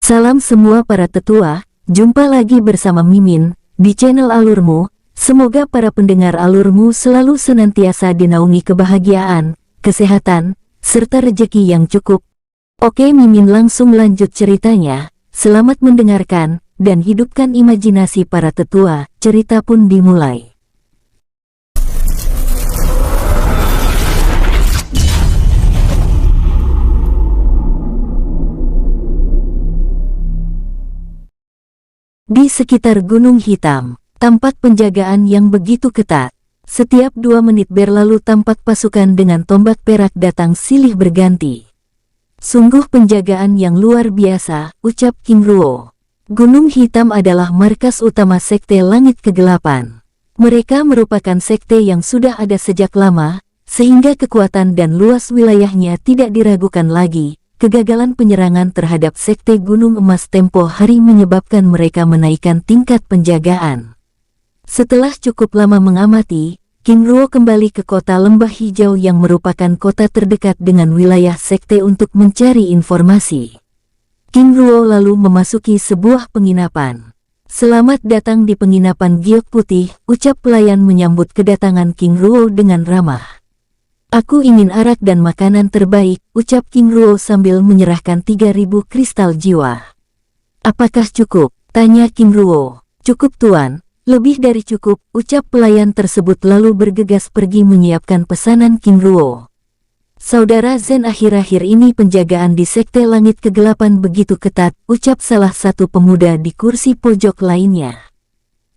Salam semua para tetua, jumpa lagi bersama Mimin, di channel Alurmu. Semoga para pendengar Alurmu selalu senantiasa dinaungi kebahagiaan, kesehatan, serta rejeki yang cukup. Oke, Mimin langsung lanjut ceritanya. Selamat mendengarkan, dan hidupkan imajinasi para tetua. Cerita pun dimulai. Di sekitar Gunung Hitam, tampak penjagaan yang begitu ketat. Setiap 2 menit berlalu tampak pasukan dengan tombak perak datang silih berganti. Sungguh penjagaan yang luar biasa, ucap King Ruo. Gunung Hitam adalah markas utama Sekte Langit Kegelapan. Mereka merupakan sekte yang sudah ada sejak lama, sehingga kekuatan dan luas wilayahnya tidak diragukan lagi. Kegagalan penyerangan terhadap Sekte Gunung Emas tempo hari menyebabkan mereka menaikkan tingkat penjagaan. Setelah cukup lama mengamati, King Ruo kembali ke kota Lembah Hijau yang merupakan kota terdekat dengan wilayah sekte untuk mencari informasi. King Ruo lalu memasuki sebuah penginapan. "Selamat datang di penginapan Giok Putih," ucap pelayan menyambut kedatangan King Ruo dengan ramah. "Aku ingin arak dan makanan terbaik," ucap King Ruo sambil menyerahkan 3.000 kristal jiwa. "Apakah cukup?" tanya King Ruo. "Cukup tuan, lebih dari cukup," ucap pelayan tersebut lalu bergegas pergi menyiapkan pesanan King Ruo. "Saudara Zen, akhir-akhir ini penjagaan di Sekte Langit Kegelapan begitu ketat," ucap salah satu pemuda di kursi pojok lainnya.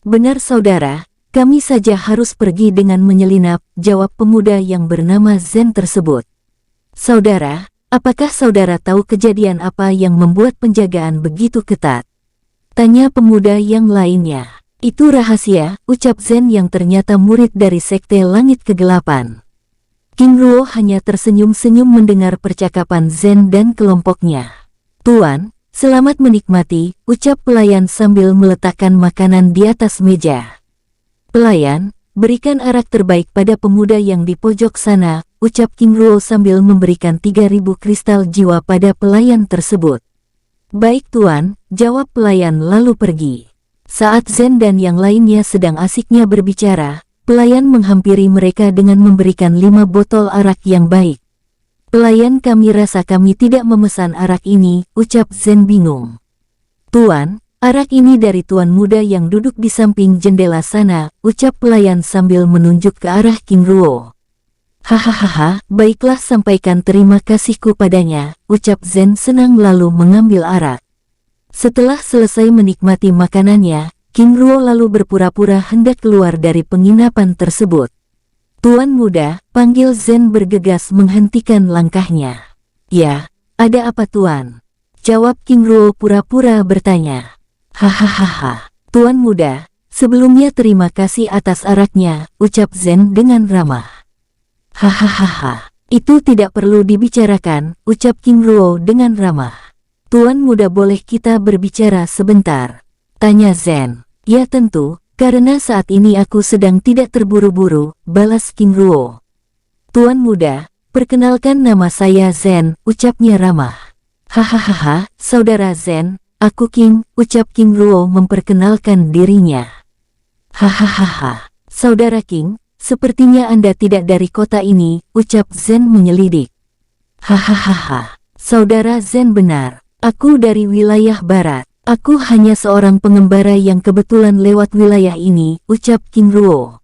"Benar saudara, kami saja harus pergi dengan menyelinap," jawab pemuda yang bernama Zen tersebut. "Saudara, apakah saudara tahu kejadian apa yang membuat penjagaan begitu ketat?" tanya pemuda yang lainnya. "Itu rahasia," ucap Zen yang ternyata murid dari Sekte Langit Kegelapan. King Ruo hanya tersenyum-senyum mendengar percakapan Zen dan kelompoknya. "Tuan, selamat menikmati," ucap pelayan sambil meletakkan makanan di atas meja. "Pelayan, berikan arak terbaik pada pemuda yang di pojok sana," ucap King Ruo sambil memberikan 3.000 kristal jiwa pada pelayan tersebut. "Baik tuan," jawab pelayan lalu pergi. Saat Zen dan yang lainnya sedang asiknya berbicara, pelayan menghampiri mereka dengan memberikan 5 botol arak yang baik. "Pelayan, kami rasa kami tidak memesan arak ini," ucap Zen bingung. "Tuan, arak ini dari tuan muda yang duduk di samping jendela sana," ucap pelayan sambil menunjuk ke arah King Ruo. "Hahaha, baiklah, sampaikan terima kasihku padanya," ucap Zen senang lalu mengambil arak. Setelah selesai menikmati makanannya, King Ruo lalu berpura-pura hendak keluar dari penginapan tersebut. "Tuan muda," panggil Zen bergegas menghentikan langkahnya. "Ya, ada apa tuan?" jawab King Ruo pura-pura bertanya. "Hahaha, tuan muda, sebelumnya terima kasih atas araknya," ucap Zen dengan ramah. "Hahaha, itu tidak perlu dibicarakan," ucap King Ruo dengan ramah. "Tuan muda, boleh kita berbicara sebentar?" tanya Zen. "Ya tentu, karena saat ini aku sedang tidak terburu-buru," balas King Ruo. "Tuan muda, perkenalkan nama saya Zen," ucapnya ramah. "Hahaha, saudara Zen, aku King," ucap King Ruo memperkenalkan dirinya. "Hahaha, saudara King, sepertinya Anda tidak dari kota ini," ucap Zen menyelidik. "Hahaha, saudara Zen, benar. Aku dari wilayah barat. Aku hanya seorang pengembara yang kebetulan lewat wilayah ini," ucap King Ruo.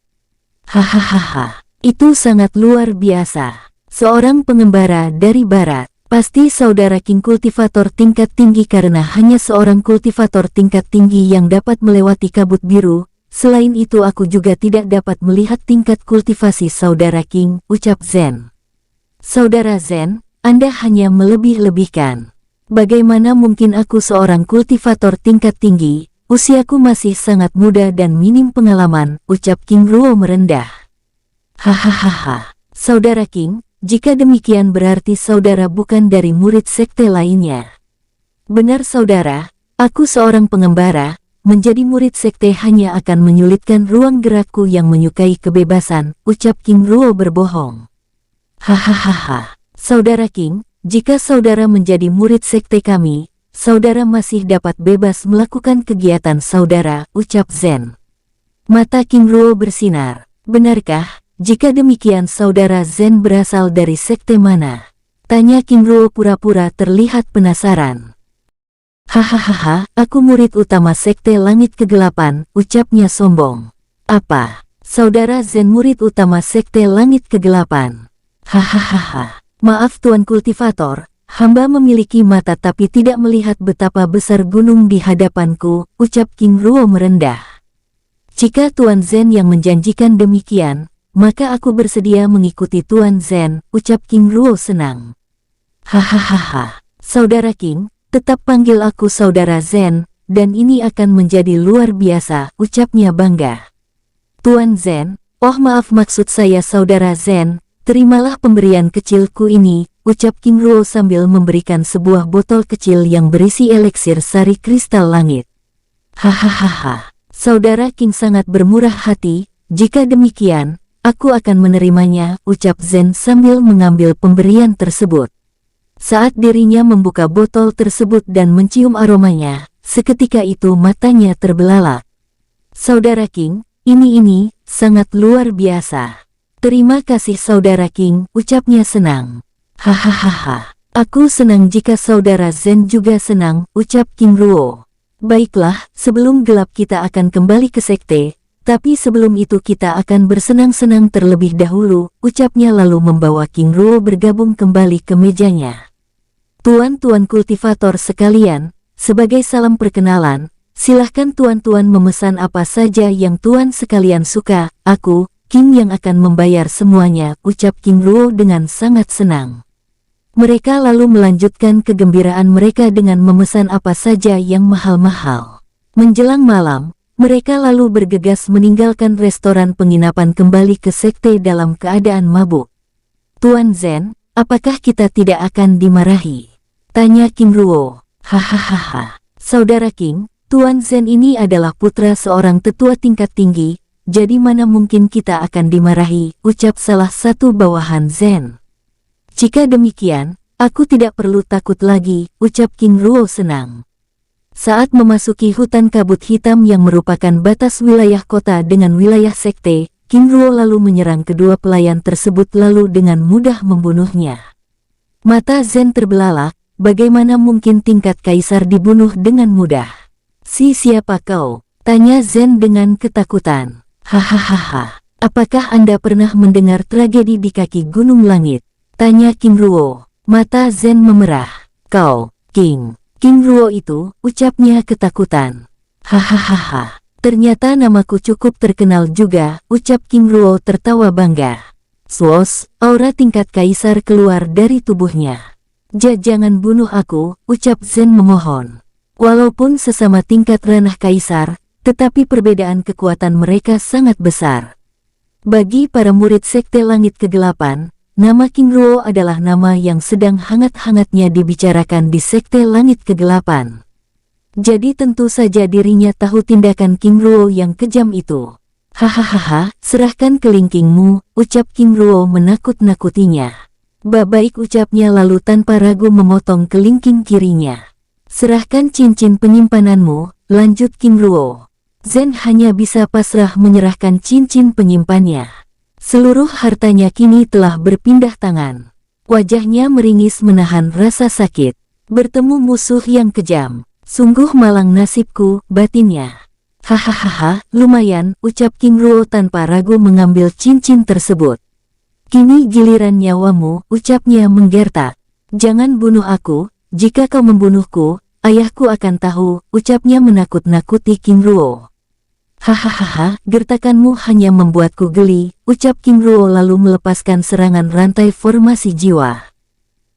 "Hahaha, itu sangat luar biasa. Seorang pengembara dari barat. Pasti saudara King kultivator tingkat tinggi, karena hanya seorang kultivator tingkat tinggi yang dapat melewati kabut biru. Selain itu aku juga tidak dapat melihat tingkat kultivasi saudara King," ucap Zen. "Saudara Zen, Anda hanya melebih-lebihkan. Bagaimana mungkin aku seorang kultivator tingkat tinggi? Usiaku masih sangat muda dan minim pengalaman," ucap King Ruo merendah. "Hahaha, saudara King, jika demikian berarti saudara bukan dari murid sekte lainnya." "Benar saudara, aku seorang pengembara. Menjadi murid sekte hanya akan menyulitkan ruang gerakku yang menyukai kebebasan," ucap King Ruo berbohong. "Hahaha, saudara King, jika saudara menjadi murid sekte kami, saudara masih dapat bebas melakukan kegiatan saudara, ucap Zen. Mata King Ruo bersinar. Benarkah? Jika demikian saudara Zen berasal dari sekte mana? Tanya King Ruo pura-pura terlihat penasaran. Hahaha, aku murid utama sekte langit kegelapan, ucapnya sombong. Apa? Saudara Zen murid utama sekte langit kegelapan. Hahaha. Maaf Tuan Kultivator, hamba memiliki mata tapi tidak melihat betapa besar gunung di hadapanku, ucap King Ruo merendah. Jika Tuan Zen yang menjanjikan demikian, maka aku bersedia mengikuti Tuan Zen, ucap King Ruo senang. Hahaha, Saudara King, tetap panggil aku Saudara Zen, dan ini akan menjadi luar biasa, ucapnya bangga. Tuan Zen, oh maaf maksud saya Saudara Zen, terimalah pemberian kecilku ini, ucap King Ruo sambil memberikan sebuah botol kecil yang berisi eliksir sari kristal langit. Hahaha, Saudara King sangat bermurah hati, jika demikian, aku akan menerimanya, ucap Zen sambil mengambil pemberian tersebut. Saat dirinya membuka botol tersebut dan mencium aromanya, seketika itu matanya terbelalak. Saudara King, ini sangat luar biasa. Terima kasih Saudara King, ucapnya senang. Hahaha, aku senang jika Saudara Zen juga senang, ucap King Ruo. Baiklah, sebelum gelap kita akan kembali ke sekte. Tapi sebelum itu kita akan bersenang-senang terlebih dahulu, ucapnya lalu membawa King Ruo bergabung kembali ke mejanya. Tuan-tuan kultivator sekalian, sebagai salam perkenalan, silahkan tuan-tuan memesan apa saja yang tuan sekalian suka, aku, King yang akan membayar semuanya, ucap King Ruo dengan sangat senang. Mereka lalu melanjutkan kegembiraan mereka dengan memesan apa saja yang mahal-mahal. Menjelang malam, mereka lalu bergegas meninggalkan restoran penginapan kembali ke sekte dalam keadaan mabuk. Tuan Zen, apakah kita tidak akan dimarahi? Tanya King Ruo. Hahaha. Saudara King, Tuan Zen ini adalah putra seorang tetua tingkat tinggi, jadi mana mungkin kita akan dimarahi, ucap salah satu bawahan Zen. Jika demikian, aku tidak perlu takut lagi, ucap King Ruo senang. Saat memasuki hutan kabut hitam yang merupakan batas wilayah kota dengan wilayah sekte, King Ruo lalu menyerang kedua pelayan tersebut lalu dengan mudah membunuhnya. Mata Zen terbelalak, bagaimana mungkin tingkat kaisar dibunuh dengan mudah? Siapa kau? Tanya Zen dengan ketakutan. Hahaha, apakah Anda pernah mendengar tragedi di kaki Gunung Langit? Tanya King Ruo. Mata Zen memerah. Kau, King Ruo itu, ucapnya ketakutan. Hahaha, ternyata namaku cukup terkenal juga, ucap King Ruo tertawa bangga. Swos, aura tingkat kaisar keluar dari tubuhnya. Jangan bunuh aku, ucap Zen memohon. Walaupun sesama tingkat ranah kaisar, tetapi perbedaan kekuatan mereka sangat besar. Bagi para murid sekte langit kegelapan, nama King Ruo adalah nama yang sedang hangat-hangatnya dibicarakan di sekte langit kegelapan. Jadi tentu saja dirinya tahu tindakan King Ruo yang kejam itu. Hahaha, serahkan kelingkingmu, ucap King Ruo menakut-nakutinya. Baik ucapnya lalu tanpa ragu memotong kelingking kirinya. Serahkan cincin penyimpananmu, lanjut King Ruo. Zen hanya bisa pasrah menyerahkan cincin penyimpannya. Seluruh hartanya kini telah berpindah tangan. Wajahnya meringis menahan rasa sakit. Bertemu musuh yang kejam. Sungguh malang nasibku, batinnya. Hahaha, lumayan, ucap King Ruo tanpa ragu mengambil cincin tersebut. Kini giliran nyawamu, ucapnya menggertak. Jangan bunuh aku, jika kau membunuhku, ayahku akan tahu, ucapnya menakut-nakuti King Ruo. Hahaha, gertakanmu hanya membuatku geli, ucap King Ruo lalu melepaskan serangan rantai formasi jiwa.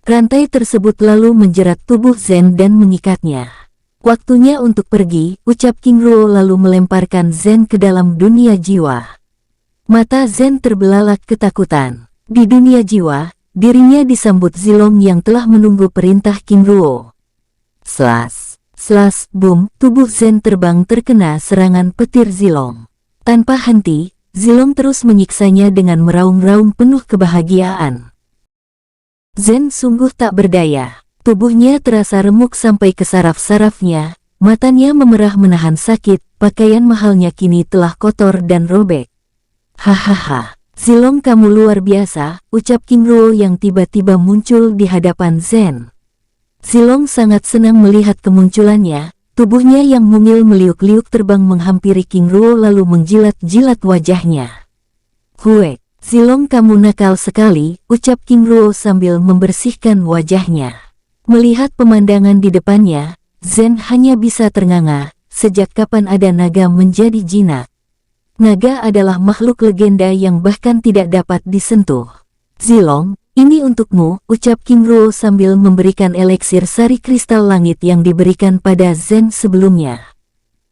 Rantai tersebut lalu menjerat tubuh Zen dan mengikatnya. Waktunya untuk pergi, ucap King Ruo lalu melemparkan Zen ke dalam dunia jiwa. Mata Zen terbelalak ketakutan. Di dunia jiwa, dirinya disambut Zilong yang telah menunggu perintah King Ruo. Slash, boom, tubuh Zen terbang terkena serangan petir Zilong. Tanpa henti, Zilong terus menyiksanya dengan meraung-raung penuh kebahagiaan. Zen sungguh tak berdaya. Tubuhnya terasa remuk sampai ke saraf-sarafnya, matanya memerah menahan sakit, pakaian mahalnya kini telah kotor dan robek. Hahaha, Zilong kamu luar biasa, ucap King Ruo yang tiba-tiba muncul di hadapan Zen. Zilong sangat senang melihat kemunculannya, tubuhnya yang mungil meliuk-liuk terbang menghampiri King Ruo lalu menjilat-jilat wajahnya. Huek, Zilong kamu nakal sekali, ucap King Ruo sambil membersihkan wajahnya. Melihat pemandangan di depannya, Zen hanya bisa ternganga, sejak kapan ada naga menjadi jinak. Naga adalah makhluk legenda yang bahkan tidak dapat disentuh. Zilong, ini untukmu, ucap King Ruo sambil memberikan eliksir sari kristal langit yang diberikan pada Zen sebelumnya.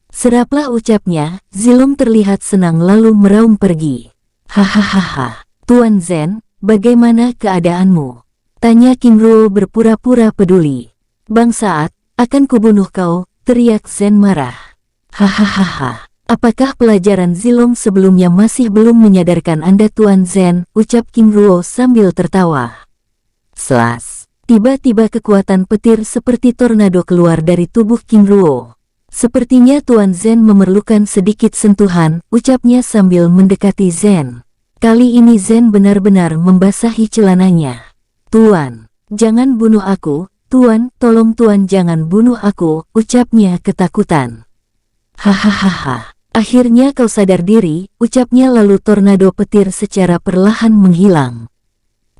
Seraplah ucapnya, Zilong terlihat senang lalu meraung pergi. Hahaha, Tuan Zen, bagaimana keadaanmu? Tanya King Ruo berpura-pura peduli. Bangsat, akan kubunuh kau, teriak Zen marah. Hahaha, apakah pelajaran Zilong sebelumnya masih belum menyadarkan Anda Tuan Zen, ucap King Ruo sambil tertawa. Selas, tiba-tiba kekuatan petir seperti tornado keluar dari tubuh King Ruo. Sepertinya Tuan Zen memerlukan sedikit sentuhan, ucapnya sambil mendekati Zen. Kali ini Zen benar-benar membasahi celananya. Tuan, jangan bunuh aku, Tuan, tolong Tuan jangan bunuh aku, ucapnya ketakutan. Hahaha, akhirnya kau sadar diri, ucapnya lalu tornado petir secara perlahan menghilang.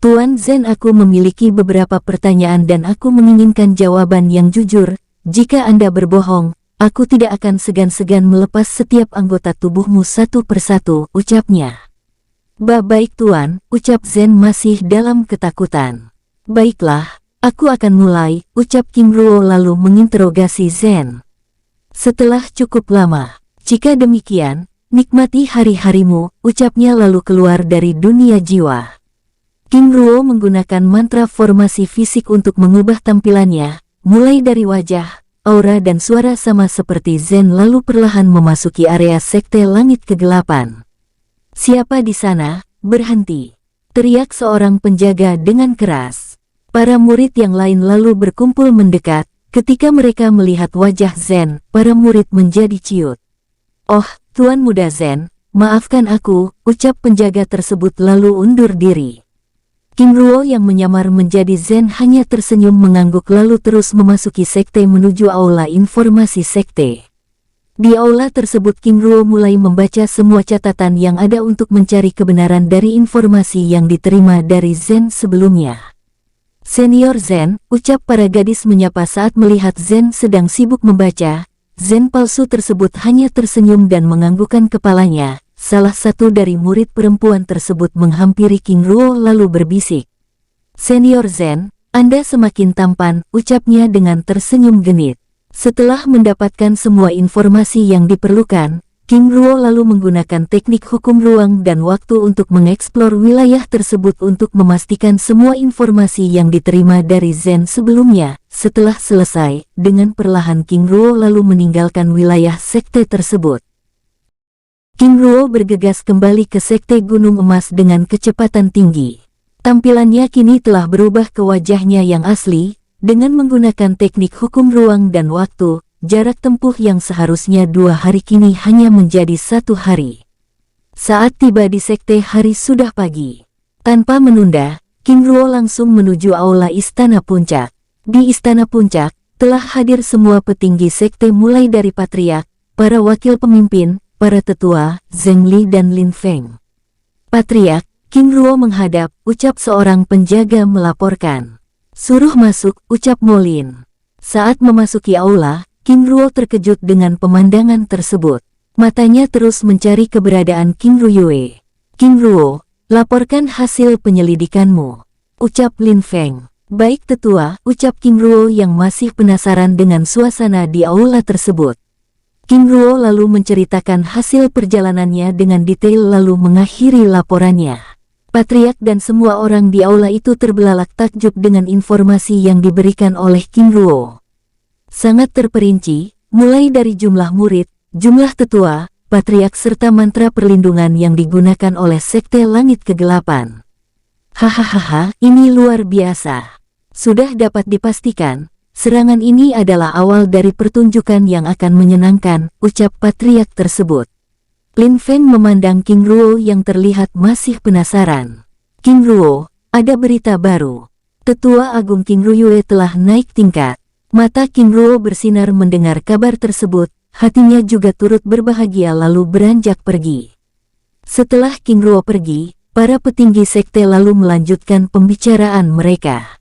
Tuan Zen, aku memiliki beberapa pertanyaan dan aku menginginkan jawaban yang jujur. Jika Anda berbohong, aku tidak akan segan-segan melepas setiap anggota tubuhmu satu persatu, ucapnya. Baik Tuan, ucap Zen masih dalam ketakutan. Baiklah, aku akan mulai, ucap King Ruo lalu menginterogasi Zen. Setelah cukup lama, jika demikian, nikmati hari-harimu, ucapnya lalu keluar dari dunia jiwa. King Ruo menggunakan mantra formasi fisik untuk mengubah tampilannya, mulai dari wajah, aura dan suara sama seperti Zen lalu perlahan memasuki area sekte langit kegelapan. Siapa di sana? Berhenti! Teriak seorang penjaga dengan keras. Para murid yang lain lalu berkumpul mendekat. Ketika mereka melihat wajah Zen, para murid menjadi ciut. Oh, Tuan Muda Zen, maafkan aku, ucap penjaga tersebut lalu undur diri. King Ruo yang menyamar menjadi Zen hanya tersenyum mengangguk lalu terus memasuki sekte menuju aula informasi sekte. Di aula tersebut King Ruo mulai membaca semua catatan yang ada untuk mencari kebenaran dari informasi yang diterima dari Zen sebelumnya. Senior Zen, ucap para gadis menyapa saat melihat Zen sedang sibuk membaca. Zen palsu tersebut hanya tersenyum dan menganggukkan kepalanya. Salah satu dari murid perempuan tersebut menghampiri King Ruo lalu berbisik. Senior Zen, Anda semakin tampan, ucapnya dengan tersenyum genit. Setelah mendapatkan semua informasi yang diperlukan, King Ruo lalu menggunakan teknik hukum ruang dan waktu untuk mengeksplor wilayah tersebut untuk memastikan semua informasi yang diterima dari Zen sebelumnya. Setelah selesai, dengan perlahan King Ruo lalu meninggalkan wilayah sekte tersebut. King Ruo bergegas kembali ke sekte Gunung Emas dengan kecepatan tinggi. Tampilannya kini telah berubah ke wajahnya yang asli, dengan menggunakan teknik hukum ruang dan waktu, jarak tempuh yang seharusnya 2 hari kini hanya menjadi 1 hari. Saat tiba di sekte hari sudah pagi. Tanpa menunda, King Ruo langsung menuju aula Istana Puncak. Di Istana Puncak, telah hadir semua petinggi sekte mulai dari patriark, para wakil pemimpin, para tetua, Zheng Li dan Lin Feng. Patriark, King Ruo menghadap, ucap seorang penjaga melaporkan. Suruh masuk, ucap Molin. Saat memasuki aula, King Ruo terkejut dengan pemandangan tersebut. Matanya terus mencari keberadaan King Ruyue. King Ruo, laporkan hasil penyelidikanmu, ucap Lin Feng. Baik tetua, ucap King Ruo yang masih penasaran dengan suasana di aula tersebut. King Ruo lalu menceritakan hasil perjalanannya dengan detail lalu mengakhiri laporannya. Patriark dan semua orang di aula itu terbelalak takjub dengan informasi yang diberikan oleh King Ruo. Sangat terperinci, mulai dari jumlah murid, jumlah tetua, patriark serta mantra perlindungan yang digunakan oleh sekte langit kegelapan. Hahaha, ini luar biasa. Sudah dapat dipastikan, serangan ini adalah awal dari pertunjukan yang akan menyenangkan, ucap patriark tersebut. Lin Feng memandang King Ruo yang terlihat masih penasaran. King Ruo, ada berita baru. Tetua Agung King Ruyue telah naik tingkat. Mata King Ruo bersinar mendengar kabar tersebut, hatinya juga turut berbahagia lalu beranjak pergi. Setelah King Ruo pergi, para petinggi sekte lalu melanjutkan pembicaraan mereka.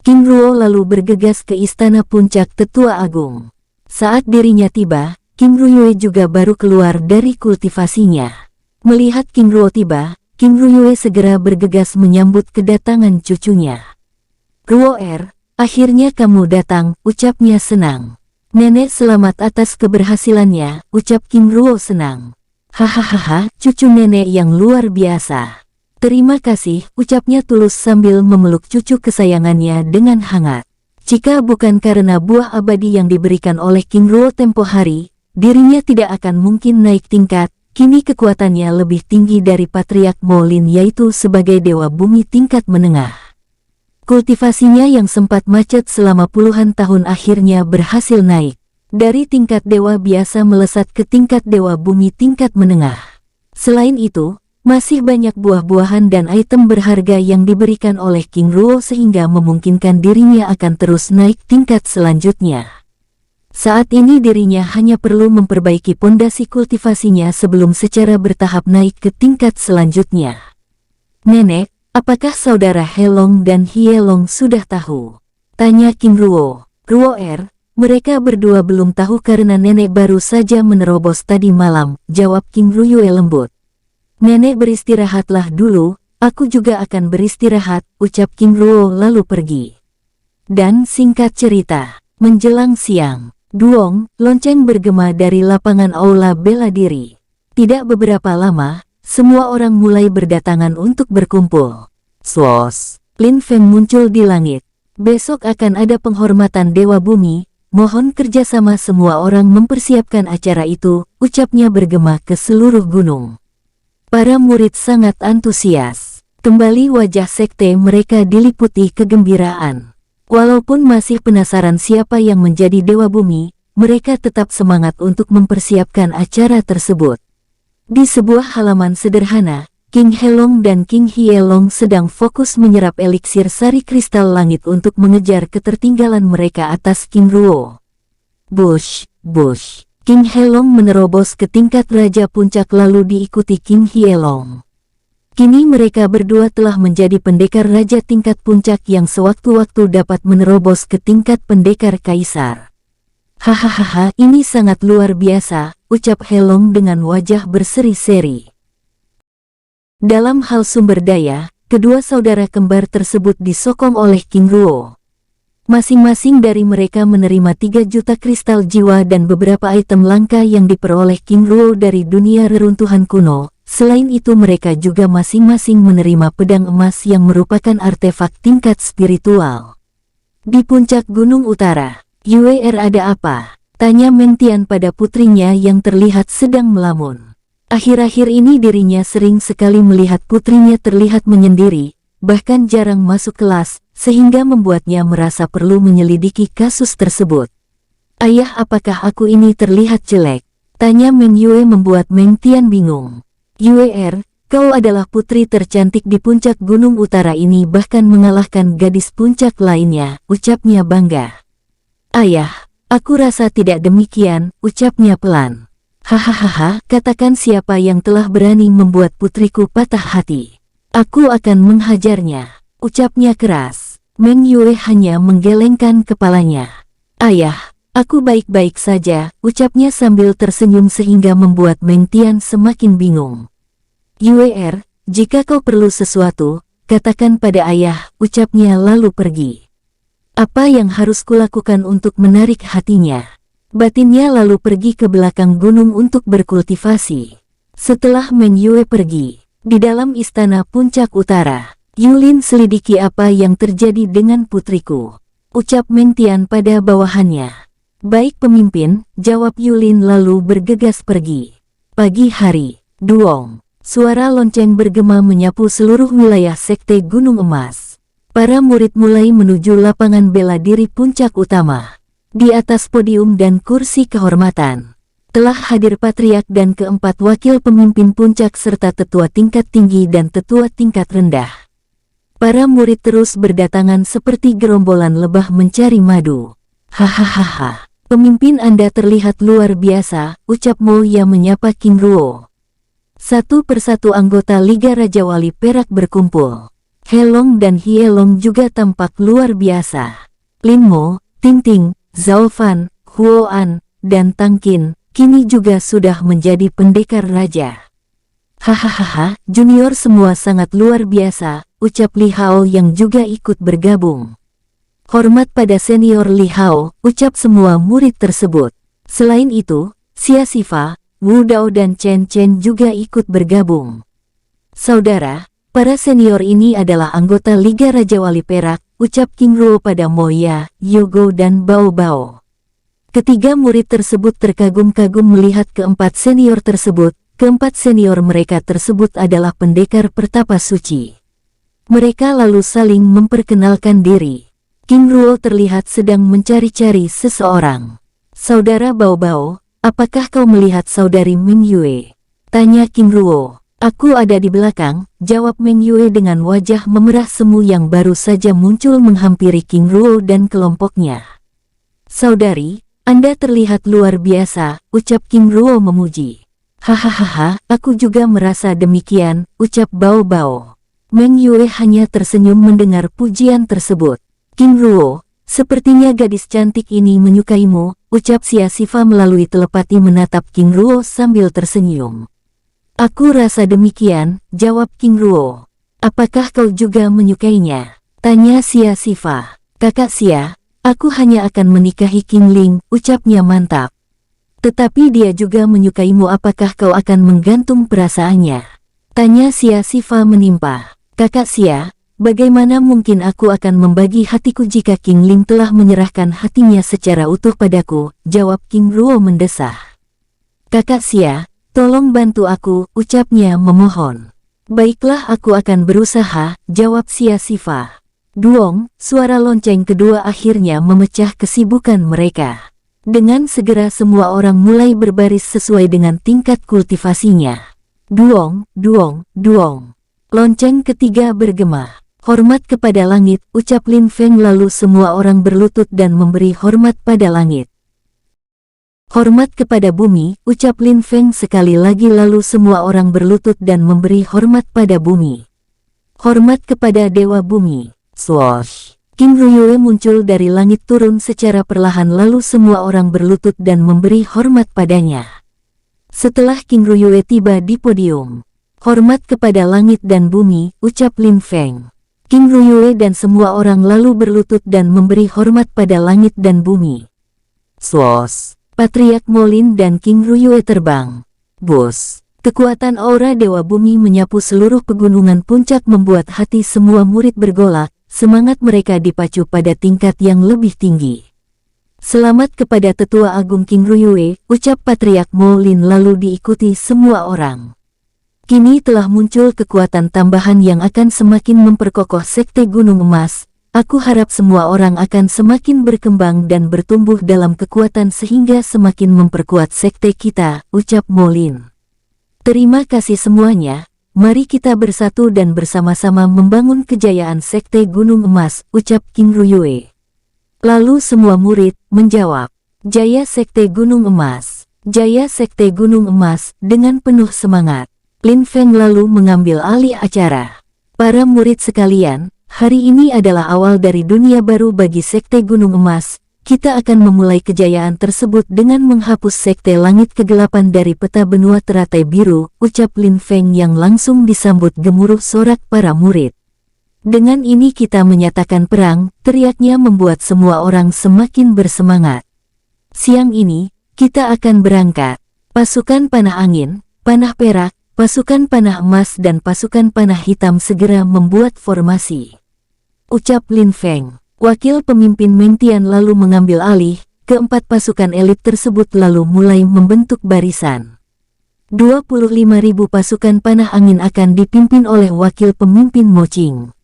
King Ruo lalu bergegas ke istana puncak Tetua Agung. Saat dirinya tiba, King Ruyue juga baru keluar dari kultivasinya. Melihat King Ruo tiba, King Ruyue segera bergegas menyambut kedatangan cucunya. Ruo akhirnya kamu datang, ucapnya senang. Nenek selamat atas keberhasilannya, ucap King Ruo senang. Hahaha, cucu nenek yang luar biasa. Terima kasih, ucapnya tulus sambil memeluk cucu kesayangannya dengan hangat. Jika bukan karena buah abadi yang diberikan oleh King Ruo tempo hari, dirinya tidak akan mungkin naik tingkat. Kini kekuatannya lebih tinggi dari Patriark Mo Lin, yaitu sebagai dewa bumi tingkat menengah. Kultivasinya yang sempat macet selama puluhan tahun akhirnya berhasil naik. Dari tingkat dewa biasa melesat ke tingkat dewa bumi tingkat menengah. Selain itu, masih banyak buah-buahan dan item berharga yang diberikan oleh King Ruo sehingga memungkinkan dirinya akan terus naik tingkat selanjutnya. Saat ini dirinya hanya perlu memperbaiki pondasi kultivasinya sebelum secara bertahap naik ke tingkat selanjutnya. Nenek, apakah saudara Helong dan Hielong sudah tahu? Tanya King Ruo. Ruo mereka berdua belum tahu karena nenek baru saja menerobos tadi malam, jawab King Ruyue lembut. Nenek beristirahatlah dulu, aku juga akan beristirahat, ucap King Ruo lalu pergi. Dan singkat cerita, menjelang siang, duong, lonceng bergema dari lapangan aula bela diri. Tidak beberapa lama, semua orang mulai berdatangan untuk berkumpul. Swos, Lin Feng muncul di langit. Besok akan ada penghormatan Dewa Bumi, mohon kerjasama semua orang mempersiapkan acara itu, ucapnya bergema ke seluruh gunung. Para murid sangat antusias. Kembali wajah sekte mereka diliputi kegembiraan. Walaupun masih penasaran siapa yang menjadi Dewa Bumi, mereka tetap semangat untuk mempersiapkan acara tersebut. Di sebuah halaman sederhana, King Helong dan King Hielong sedang fokus menyerap eliksir sari kristal langit untuk mengejar ketertinggalan mereka atas King Ruo. Bush. King Helong menerobos ke tingkat Raja Puncak lalu diikuti King Hielong. Kini mereka berdua telah menjadi pendekar Raja tingkat Puncak yang sewaktu-waktu dapat menerobos ke tingkat pendekar Kaisar. Hahaha, ini sangat luar biasa, ucap Helong dengan wajah berseri-seri. Dalam hal sumber daya, kedua saudara kembar tersebut disokong oleh King Ruo. Masing-masing dari mereka menerima 3 juta kristal jiwa dan beberapa item langka yang diperoleh King Ruo dari dunia reruntuhan kuno. Selain itu mereka juga masing-masing menerima pedang emas yang merupakan artefak tingkat spiritual. Di puncak Gunung Utara, ada apa? Tanya Meng Tian pada putrinya yang terlihat sedang melamun. Akhir-akhir ini dirinya sering sekali melihat putrinya terlihat menyendiri, bahkan jarang masuk kelas, sehingga membuatnya merasa perlu menyelidiki kasus tersebut. Ayah, apakah aku ini terlihat jelek? Tanya Meng Yue membuat Meng Tian bingung. Yue, kau adalah putri tercantik di puncak Gunung Utara ini bahkan mengalahkan gadis puncak lainnya, ucapnya bangga. Ayah, aku rasa tidak demikian, ucapnya pelan. Hahaha, katakan siapa yang telah berani membuat putriku patah hati. Aku akan menghajarnya, ucapnya keras. Meng Yue hanya menggelengkan kepalanya. Ayah, aku baik-baik saja, ucapnya sambil tersenyum sehingga membuat Meng Tian semakin bingung. Yue, jika kau perlu sesuatu, katakan pada ayah, ucapnya lalu pergi. Apa yang harus kulakukan untuk menarik hatinya? Batinnya lalu pergi ke belakang gunung untuk berkultivasi. Setelah Meng Yue pergi, di dalam istana puncak utara, Yulin selidiki apa yang terjadi dengan putriku, ucap Meng Tian pada bawahannya. Baik pemimpin, jawab Yulin lalu bergegas pergi. Pagi hari, duong, suara lonceng bergema menyapu seluruh wilayah sekte Gunung Emas. Para murid mulai menuju lapangan bela diri puncak utama. Di atas podium dan kursi kehormatan, telah hadir patriark dan keempat wakil pemimpin puncak serta tetua tingkat tinggi dan tetua tingkat rendah. Para murid terus berdatangan seperti gerombolan lebah mencari madu. Hahaha, pemimpin Anda terlihat luar biasa, ucap Mo yang menyapa King Ruo. Satu persatu anggota Liga Raja Wali Perak berkumpul. Helong dan Hielong juga tampak luar biasa. Lin Mo, Ting Ting, Zhao Fan, Huo An, dan Tang Qin kini juga sudah menjadi pendekar raja. Hahaha, junior semua sangat luar biasa, ucap Li Hao yang juga ikut bergabung. Hormat pada senior Li Hao, ucap semua murid tersebut. Selain itu, Xia Xifa, Wu Dao dan Chen Chen juga ikut bergabung. Saudara, para senior ini adalah anggota Liga Raja Wali Perak, ucap King Ruo pada Moya, Yogo dan Bao Bao. Ketiga murid tersebut terkagum-kagum melihat keempat senior tersebut. Keempat senior mereka tersebut adalah pendekar pertapa suci. Mereka lalu saling memperkenalkan diri. King Ruo terlihat sedang mencari-cari seseorang. Saudara Bao Bao, apakah kau melihat saudari Meng Yue? Tanya King Ruo. Aku ada di belakang, jawab Meng Yue dengan wajah memerah semu yang baru saja muncul menghampiri King Ruo dan kelompoknya. Saudari, Anda terlihat luar biasa, ucap King Ruo memuji. Hahaha, aku juga merasa demikian, ucap Bao Bao. Meng Yue hanya tersenyum mendengar pujian tersebut. King Ruo, sepertinya gadis cantik ini menyukaimu, ucap Xia Xifa melalui telepati menatap King Ruo sambil tersenyum. Aku rasa demikian, jawab King Ruo. Apakah kau juga menyukainya? Tanya Xia Xifa. Kakak Xia, aku hanya akan menikahi King Ling, ucapnya mantap. Tetapi dia juga menyukaimu, apakah kau akan menggantung perasaannya? Tanya Xia Xifa menimpa. Kakak Xia, bagaimana mungkin aku akan membagi hatiku jika King Ling telah menyerahkan hatinya secara utuh padaku, jawab King Ruo mendesah. Kakak Xia, tolong bantu aku, ucapnya memohon. Baiklah, aku akan berusaha, jawab Xia Xifa. Duong, suara lonceng kedua akhirnya memecah kesibukan mereka. Dengan segera semua orang mulai berbaris sesuai dengan tingkat kultivasinya. Duong, duong, duong. Lonceng ketiga bergema. Hormat kepada langit, ucap Lin Feng, lalu semua orang berlutut dan memberi hormat pada langit. Hormat kepada bumi, ucap Lin Feng sekali lagi, lalu semua orang berlutut dan memberi hormat pada bumi. Hormat kepada dewa bumi. Swoosh. King Ruo muncul dari langit turun secara perlahan, lalu semua orang berlutut dan memberi hormat padanya. Setelah King Ruo tiba di podium, hormat kepada langit dan bumi, ucap Lin Feng. King Ruo dan semua orang lalu berlutut dan memberi hormat pada langit dan bumi. Swoosh. Patriark Molin dan King Ruo terbang. Bus. Kekuatan aura dewa bumi menyapu seluruh pegunungan puncak membuat hati semua murid bergolak. Semangat mereka dipacu pada tingkat yang lebih tinggi. Selamat kepada Tetua Agung King Ruo, ucap Patriark Molin lalu diikuti semua orang. Kini telah muncul kekuatan tambahan yang akan semakin memperkokoh Sekte Gunung Emas. Aku harap semua orang akan semakin berkembang dan bertumbuh dalam kekuatan sehingga semakin memperkuat sekte kita, ucap Molin. Terima kasih semuanya. Mari kita bersatu dan bersama-sama membangun kejayaan Sekte Gunung Emas, ucap King Ruo. Lalu semua murid menjawab, Jaya Sekte Gunung Emas, Jaya Sekte Gunung Emas, dengan penuh semangat. Lin Feng lalu mengambil alih acara. Para murid sekalian, hari ini adalah awal dari dunia baru bagi Sekte Gunung Emas. Kita akan memulai kejayaan tersebut dengan menghapus Sekte Langit Kegelapan dari peta benua teratai biru, ucap Lin Feng yang langsung disambut gemuruh sorak para murid. Dengan ini kita menyatakan perang, teriaknya membuat semua orang semakin bersemangat. Siang ini, kita akan berangkat. Pasukan panah angin, panah perak, pasukan panah emas dan pasukan panah hitam segera membuat formasi, ucap Lin Feng. Wakil pemimpin Meng Tian lalu mengambil alih, keempat pasukan elit tersebut lalu mulai membentuk barisan. 25.000 pasukan panah angin akan dipimpin oleh wakil pemimpin Mo Qing.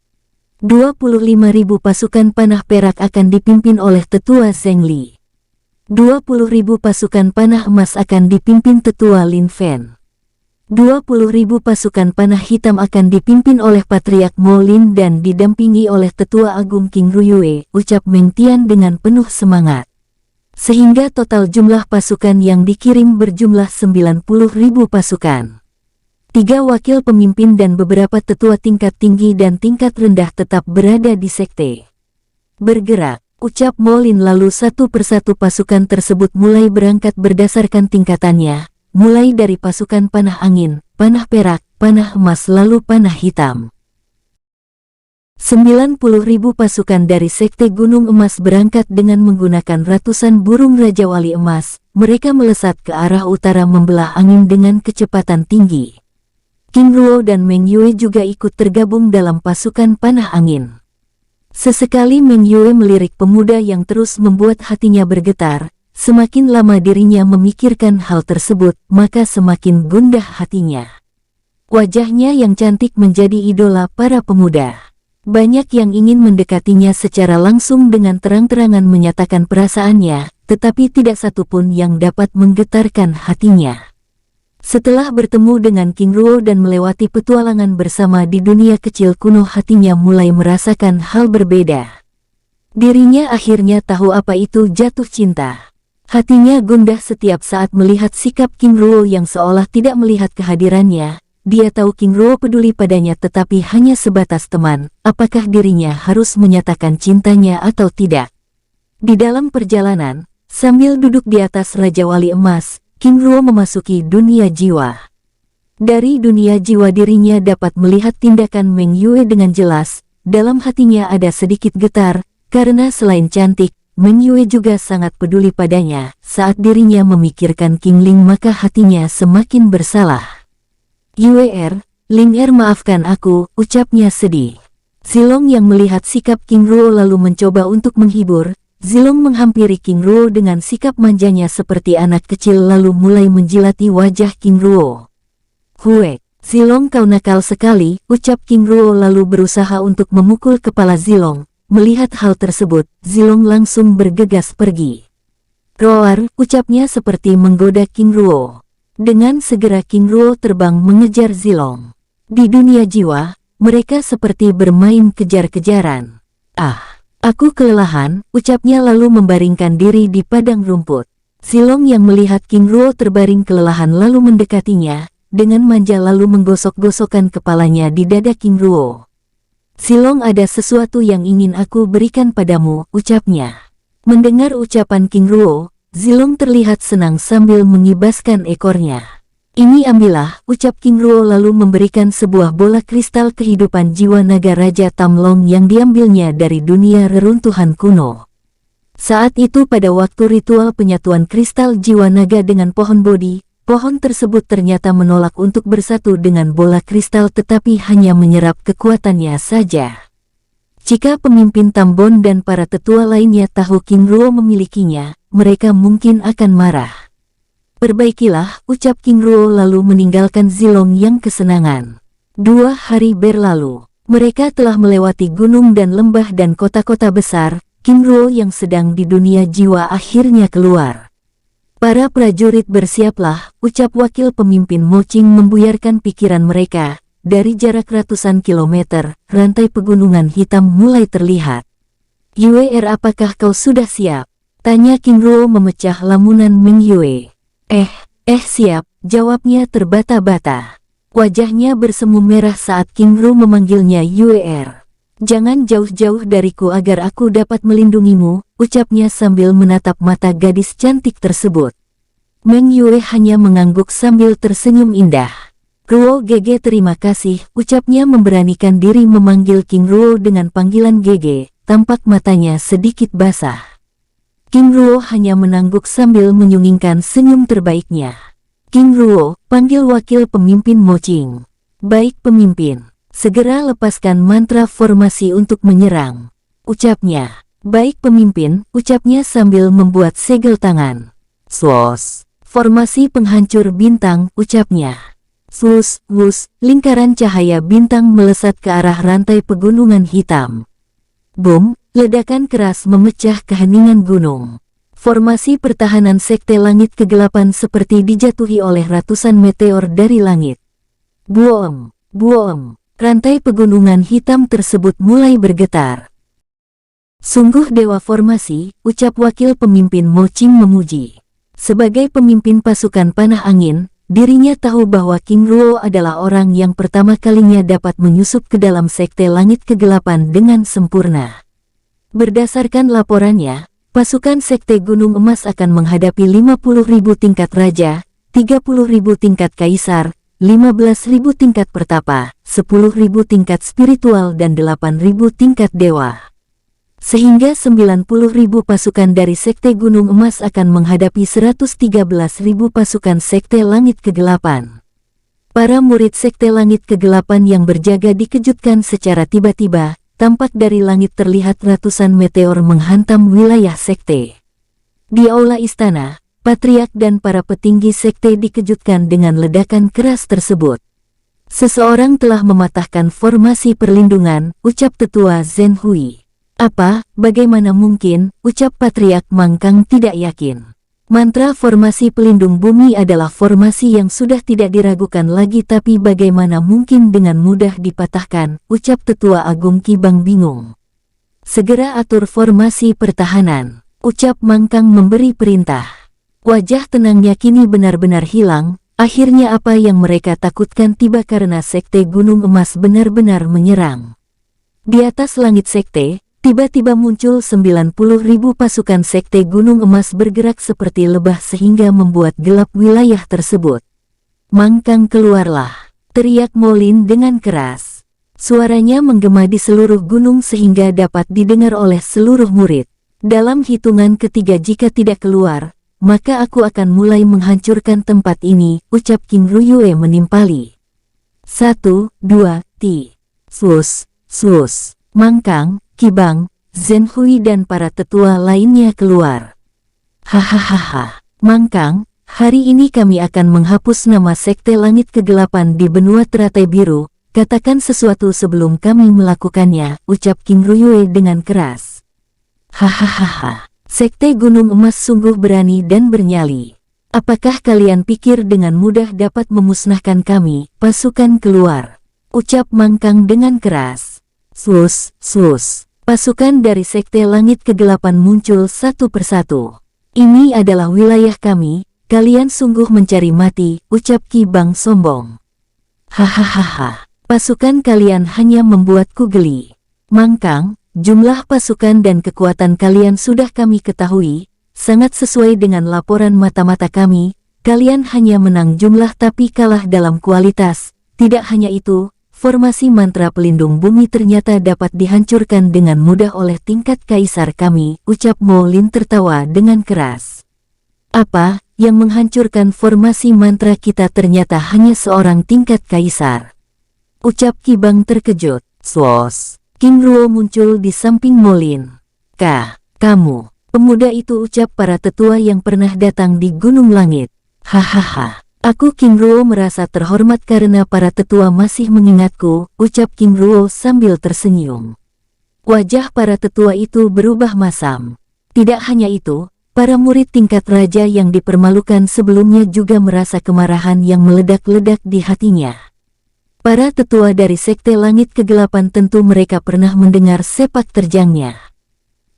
25.000 pasukan panah perak akan dipimpin oleh Tetua Zhengli. 20.000 pasukan panah emas akan dipimpin Tetua Lin Fen. 20.000 pasukan panah hitam akan dipimpin oleh Patriark Mo Lin dan didampingi oleh Tetua Agung King Ruyue, ucap Meng Tian dengan penuh semangat. Sehingga total jumlah pasukan yang dikirim berjumlah 90.000 pasukan. 3 wakil pemimpin dan beberapa tetua tingkat tinggi dan tingkat rendah tetap berada di sekte. Bergerak, ucap Mo Lin, lalu satu persatu pasukan tersebut mulai berangkat berdasarkan tingkatannya, mulai dari pasukan panah angin, panah perak, panah emas lalu panah hitam. 90.000 pasukan dari Sekte Gunung Emas berangkat dengan menggunakan ratusan burung Raja Wali Emas. Mereka melesat ke arah utara membelah angin dengan kecepatan tinggi. King Ruo dan Meng Yue juga ikut tergabung dalam pasukan panah angin. Sesekali Meng Yue melirik pemuda yang terus membuat hatinya bergetar. Semakin lama dirinya memikirkan hal tersebut, maka semakin gundah hatinya. Wajahnya yang cantik menjadi idola para pemuda. Banyak yang ingin mendekatinya secara langsung dengan terang-terangan menyatakan perasaannya, tetapi tidak satupun yang dapat menggetarkan hatinya. Setelah bertemu dengan King Ruo dan melewati petualangan bersama di dunia kecil kuno, hatinya mulai merasakan hal berbeda. Dirinya akhirnya tahu apa itu jatuh cinta. Hatinya gundah setiap saat melihat sikap King Ruo yang seolah tidak melihat kehadirannya. Dia tahu King Ruo peduli padanya tetapi hanya sebatas teman. Apakah dirinya harus menyatakan cintanya atau tidak? Di dalam perjalanan, sambil duduk di atas Raja Wali Emas, King Ruo memasuki dunia jiwa. Dari dunia jiwa dirinya dapat melihat tindakan Meng Yue dengan jelas. Dalam hatinya ada sedikit getar, karena selain cantik, Meng Yue juga sangat peduli padanya. Saat dirinya memikirkan King Ling maka hatinya semakin bersalah. Yue Ling maafkan aku, ucapnya sedih. Zilong yang melihat sikap King Ruo lalu mencoba untuk menghibur. Zilong menghampiri King Ruo dengan sikap manjanya seperti anak kecil lalu mulai menjilati wajah King Ruo. Hue, Zilong kau nakal sekali, ucap King Ruo lalu berusaha untuk memukul kepala Zilong. Melihat hal tersebut, Zilong langsung bergegas pergi. Roar, ucapnya seperti menggoda King Ruo. Dengan segera King Ruo terbang mengejar Zilong. Di dunia jiwa, mereka seperti bermain kejar-kejaran. Aku kelelahan, ucapnya lalu membaringkan diri di padang rumput. Zilong yang melihat King Ruo terbaring kelelahan lalu mendekatinya, dengan manja lalu menggosok-gosokkan kepalanya di dada King Ruo. Zilong, ada sesuatu yang ingin aku berikan padamu, ucapnya. Mendengar ucapan King Ruo, Zilong terlihat senang sambil mengibaskan ekornya. Ini ambillah, ucap King Ruo lalu memberikan sebuah bola kristal kehidupan jiwa naga Raja Tamlong yang diambilnya dari dunia reruntuhan kuno. Saat itu pada waktu ritual penyatuan kristal jiwa naga dengan pohon Bodhi, pohon tersebut ternyata menolak untuk bersatu dengan bola kristal tetapi hanya menyerap kekuatannya saja. Jika pemimpin Tambon dan para tetua lainnya tahu King Ruo memilikinya, mereka mungkin akan marah. Perbaikilah, ucap King Ruo lalu meninggalkan Zilong yang kesenangan. 2 hari berlalu. Mereka telah melewati gunung dan lembah dan kota-kota besar. King Ruo yang sedang di dunia jiwa akhirnya keluar. Para prajurit bersiaplah, ucap wakil pemimpin Mo Qing membuyarkan pikiran mereka. Dari jarak ratusan kilometer, rantai pegunungan hitam mulai terlihat. Yue, apakah kau sudah siap? Tanya King Ruo memecah lamunan Meng Yue. Siap, jawabnya terbata-bata. Wajahnya bersemu merah saat King Ruo memanggilnya Yue. Jangan jauh-jauh dariku agar aku dapat melindungimu, ucapnya sambil menatap mata gadis cantik tersebut. Meng Yue hanya mengangguk sambil tersenyum indah. Ruo Gege, terima kasih, ucapnya memberanikan diri memanggil King Ruo dengan panggilan Gege, tampak matanya sedikit basah. King Ruo hanya menangguk sambil menyungingkan senyum terbaiknya. King Ruo, panggil wakil pemimpin Mo Qing. Baik pemimpin, segera lepaskan mantra formasi untuk menyerang, ucapnya. Baik pemimpin, ucapnya sambil membuat segel tangan. Swos, formasi penghancur bintang, ucapnya. Wus, wus, lingkaran cahaya bintang melesat ke arah rantai pegunungan hitam. Boom, ledakan keras memecah keheningan gunung. Formasi pertahanan sekte langit kegelapan seperti dijatuhi oleh ratusan meteor dari langit. Buom, buom, rantai pegunungan hitam tersebut mulai bergetar. Sungguh dewa formasi, ucap wakil pemimpin Mo Qing memuji. Sebagai pemimpin pasukan panah angin, dirinya tahu bahwa King Ruo adalah orang yang pertama kalinya dapat menyusup ke dalam sekte langit kegelapan dengan sempurna. Berdasarkan laporannya, pasukan sekte Gunung Emas akan menghadapi 50.000 tingkat raja, 30.000 tingkat kaisar, 15.000 tingkat pertapa, 10.000 tingkat spiritual dan 8.000 tingkat dewa. Sehingga 90.000 pasukan dari Sekte Gunung Emas akan menghadapi 113.000 pasukan Sekte Langit Kegelapan. Para murid Sekte Langit Kegelapan yang berjaga dikejutkan secara tiba-tiba, tampak dari langit terlihat ratusan meteor menghantam wilayah Sekte. Di aula istana, Patriark dan para petinggi Sekte dikejutkan dengan ledakan keras tersebut. Seseorang telah mematahkan formasi perlindungan, ucap tetua Zhen Hui. Apa, bagaimana mungkin, ucap Patriark Mangkang tidak yakin. Mantra formasi pelindung bumi adalah formasi yang sudah tidak diragukan lagi, tapi bagaimana mungkin dengan mudah dipatahkan, ucap tetua Agung Kibang bingung. Segera atur formasi pertahanan, ucap Mangkang memberi perintah. Wajah tenangnya kini benar-benar hilang, akhirnya apa yang mereka takutkan tiba karena Sekte Gunung Emas benar-benar menyerang. Di atas langit Sekte, tiba-tiba muncul 90.000 pasukan Sekte Gunung Emas bergerak seperti lebah sehingga membuat gelap wilayah tersebut. Mangkang keluarlah, teriak Molin dengan keras. Suaranya menggema di seluruh gunung sehingga dapat didengar oleh seluruh murid. Dalam hitungan ketiga jika tidak keluar, maka aku akan mulai menghancurkan tempat ini, ucap King Ruyue menimpali. 1, 2, ti. Sus, sus. Mangkang, Kibang, Zhen Hui dan para tetua lainnya keluar. Hahaha, Mangkang, hari ini kami akan menghapus nama Sekte Langit Kegelapan di benua teratai biru, katakan sesuatu sebelum kami melakukannya, ucap King Ruyue dengan keras. Hahaha, Sekte Gunung Emas sungguh berani dan bernyali. Apakah kalian pikir dengan mudah dapat memusnahkan kami, pasukan keluar, ucap Mangkang dengan keras. Sus, sus. Pasukan dari Sekte Langit Kegelapan muncul satu persatu. Ini adalah wilayah kami, kalian sungguh mencari mati, ucap Kibang sombong. Hahaha, pasukan kalian hanya membuatku geli. Mangkang, jumlah pasukan dan kekuatan kalian sudah kami ketahui, sangat sesuai dengan laporan mata-mata kami, kalian hanya menang jumlah tapi kalah dalam kualitas. Tidak hanya itu, formasi mantra pelindung bumi ternyata dapat dihancurkan dengan mudah oleh tingkat kaisar kami, ucap Molin tertawa dengan keras. Apa, yang menghancurkan formasi mantra kita ternyata hanya seorang tingkat kaisar, ucap Kibang terkejut. Swos. King Ruo muncul di samping Molin. Kamu, pemuda itu, ucap para tetua yang pernah datang di Gunung Langit. Hahaha. Aku King Ruo merasa terhormat karena para tetua masih mengingatku, ucap King Ruo sambil tersenyum. Wajah para tetua itu berubah masam. Tidak hanya itu, para murid tingkat raja yang dipermalukan sebelumnya juga merasa kemarahan yang meledak-ledak di hatinya. Para tetua dari Sekte Langit Kegelapan tentu mereka pernah mendengar sepak terjangnya.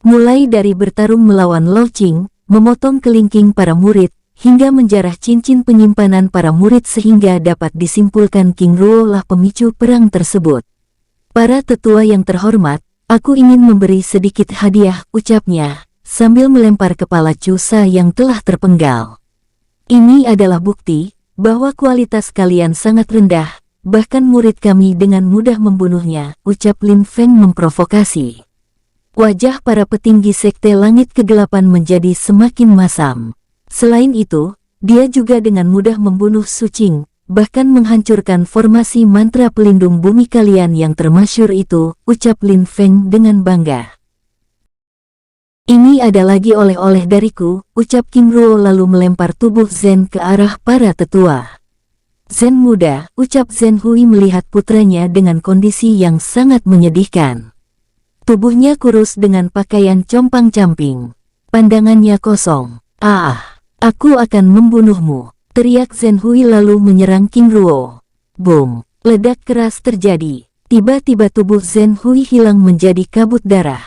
Mulai dari bertarung melawan Lao Qing, memotong kelingking para murid, hingga menjarah cincin penyimpanan para murid sehingga dapat disimpulkan King Ruo lah pemicu perang tersebut. Para tetua yang terhormat, aku ingin memberi sedikit hadiah, ucapnya, sambil melempar kepala Cusa yang telah terpenggal. Ini adalah bukti bahwa kualitas kalian sangat rendah, bahkan murid kami dengan mudah membunuhnya, ucap Lin Feng memprovokasi. Wajah para petinggi Sekte Langit Kegelapan menjadi semakin masam. Selain itu, dia juga dengan mudah membunuh Su Qing, bahkan menghancurkan formasi mantra pelindung bumi kalian yang termasyhur itu, ucap Lin Feng dengan bangga. Ini ada lagi oleh-oleh dariku, ucap King Ruo lalu melempar tubuh Zen ke arah para tetua. Zen muda, ucap Zen Hui melihat putranya dengan kondisi yang sangat menyedihkan. Tubuhnya kurus dengan pakaian compang-camping. Pandangannya kosong. Aku akan membunuhmu, teriak Zen Hui lalu menyerang King Ruo. Boom, ledak keras terjadi. Tiba-tiba tubuh Zen Hui hilang menjadi kabut darah.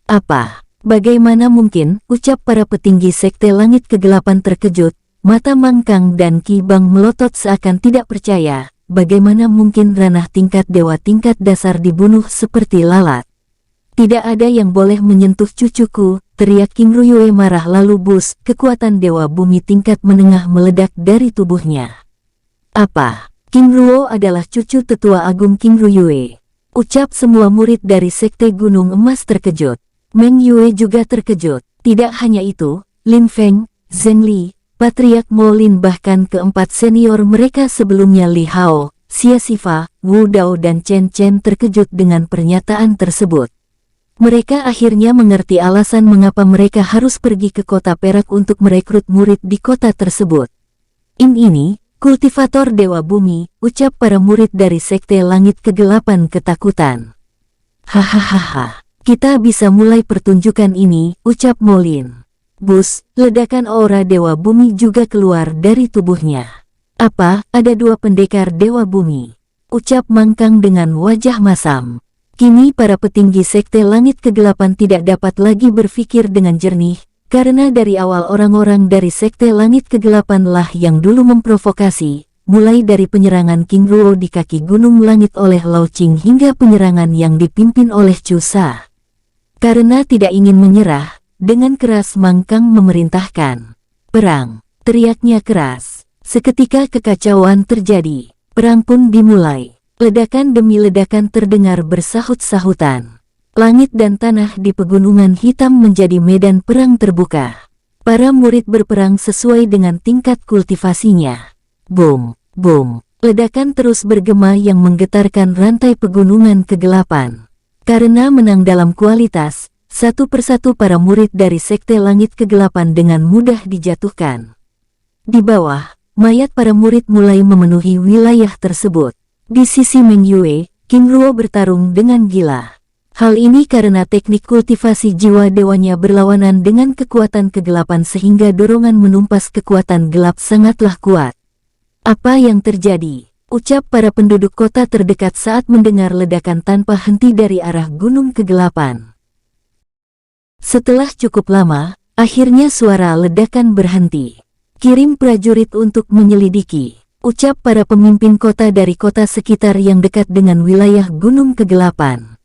Apa? Bagaimana mungkin, ucap para petinggi Sekte Langit Kegelapan terkejut. Mata Mang Kang dan Qi Bang melotot seakan tidak percaya, bagaimana mungkin ranah tingkat dewa tingkat dasar dibunuh seperti lalat. Tidak ada yang boleh menyentuh cucuku, teriak King Ruyue marah lalu bus, kekuatan dewa bumi tingkat menengah meledak dari tubuhnya. Apa? King Ruo adalah cucu tetua agung King Ruyue. Ucap semua murid dari Sekte Gunung Emas terkejut. Meng Yue juga terkejut. Tidak hanya itu, Lin Feng, Zheng Li, Patriark Mo Lin bahkan keempat senior mereka sebelumnya Li Hao, Xia Xifa, Wu Dao dan Chen Chen terkejut dengan pernyataan tersebut. Mereka akhirnya mengerti alasan mengapa mereka harus pergi ke kota perak untuk merekrut murid di kota tersebut. Ini, kultivator Dewa Bumi, ucap para murid dari Sekte Langit Kegelapan ketakutan. Hahaha, kita bisa mulai pertunjukan ini, ucap Mo Lin. Bus, ledakan aura Dewa Bumi juga keluar dari tubuhnya. Apa, ada dua pendekar Dewa Bumi? Ucap Mang Kang dengan wajah masam. Kini para petinggi Sekte Langit Kegelapan tidak dapat lagi berpikir dengan jernih, karena dari awal orang-orang dari Sekte Langit Kegelapan lah yang dulu memprovokasi, mulai dari penyerangan King Ruo di kaki Gunung Langit oleh Lao Qing hingga penyerangan yang dipimpin oleh Chu Sa. Karena tidak ingin menyerah, dengan keras Mang Kang memerintahkan. Perang, teriaknya keras. Seketika kekacauan terjadi. Perang pun dimulai. Ledakan demi ledakan terdengar bersahut-sahutan. Langit dan tanah di pegunungan hitam menjadi medan perang terbuka. Para murid berperang sesuai dengan tingkat kultivasinya. Boom, boom. Ledakan terus bergema yang menggetarkan rantai pegunungan kegelapan. Karena menang dalam kualitas, satu persatu para murid dari Sekte Langit Kegelapan dengan mudah dijatuhkan. Di bawah, mayat para murid mulai memenuhi wilayah tersebut. Di sisi Meng Yue, King Ruo bertarung dengan gila. Hal ini karena teknik kultivasi jiwa dewanya berlawanan dengan kekuatan kegelapan sehingga dorongan menumpas kekuatan gelap sangatlah kuat. Apa yang terjadi? Ucap para penduduk kota terdekat saat mendengar ledakan tanpa henti dari arah Gunung Kegelapan. Setelah cukup lama, akhirnya suara ledakan berhenti. Kirim prajurit untuk menyelidiki, ucap para pemimpin kota dari kota sekitar yang dekat dengan wilayah Gunung Kegelapan.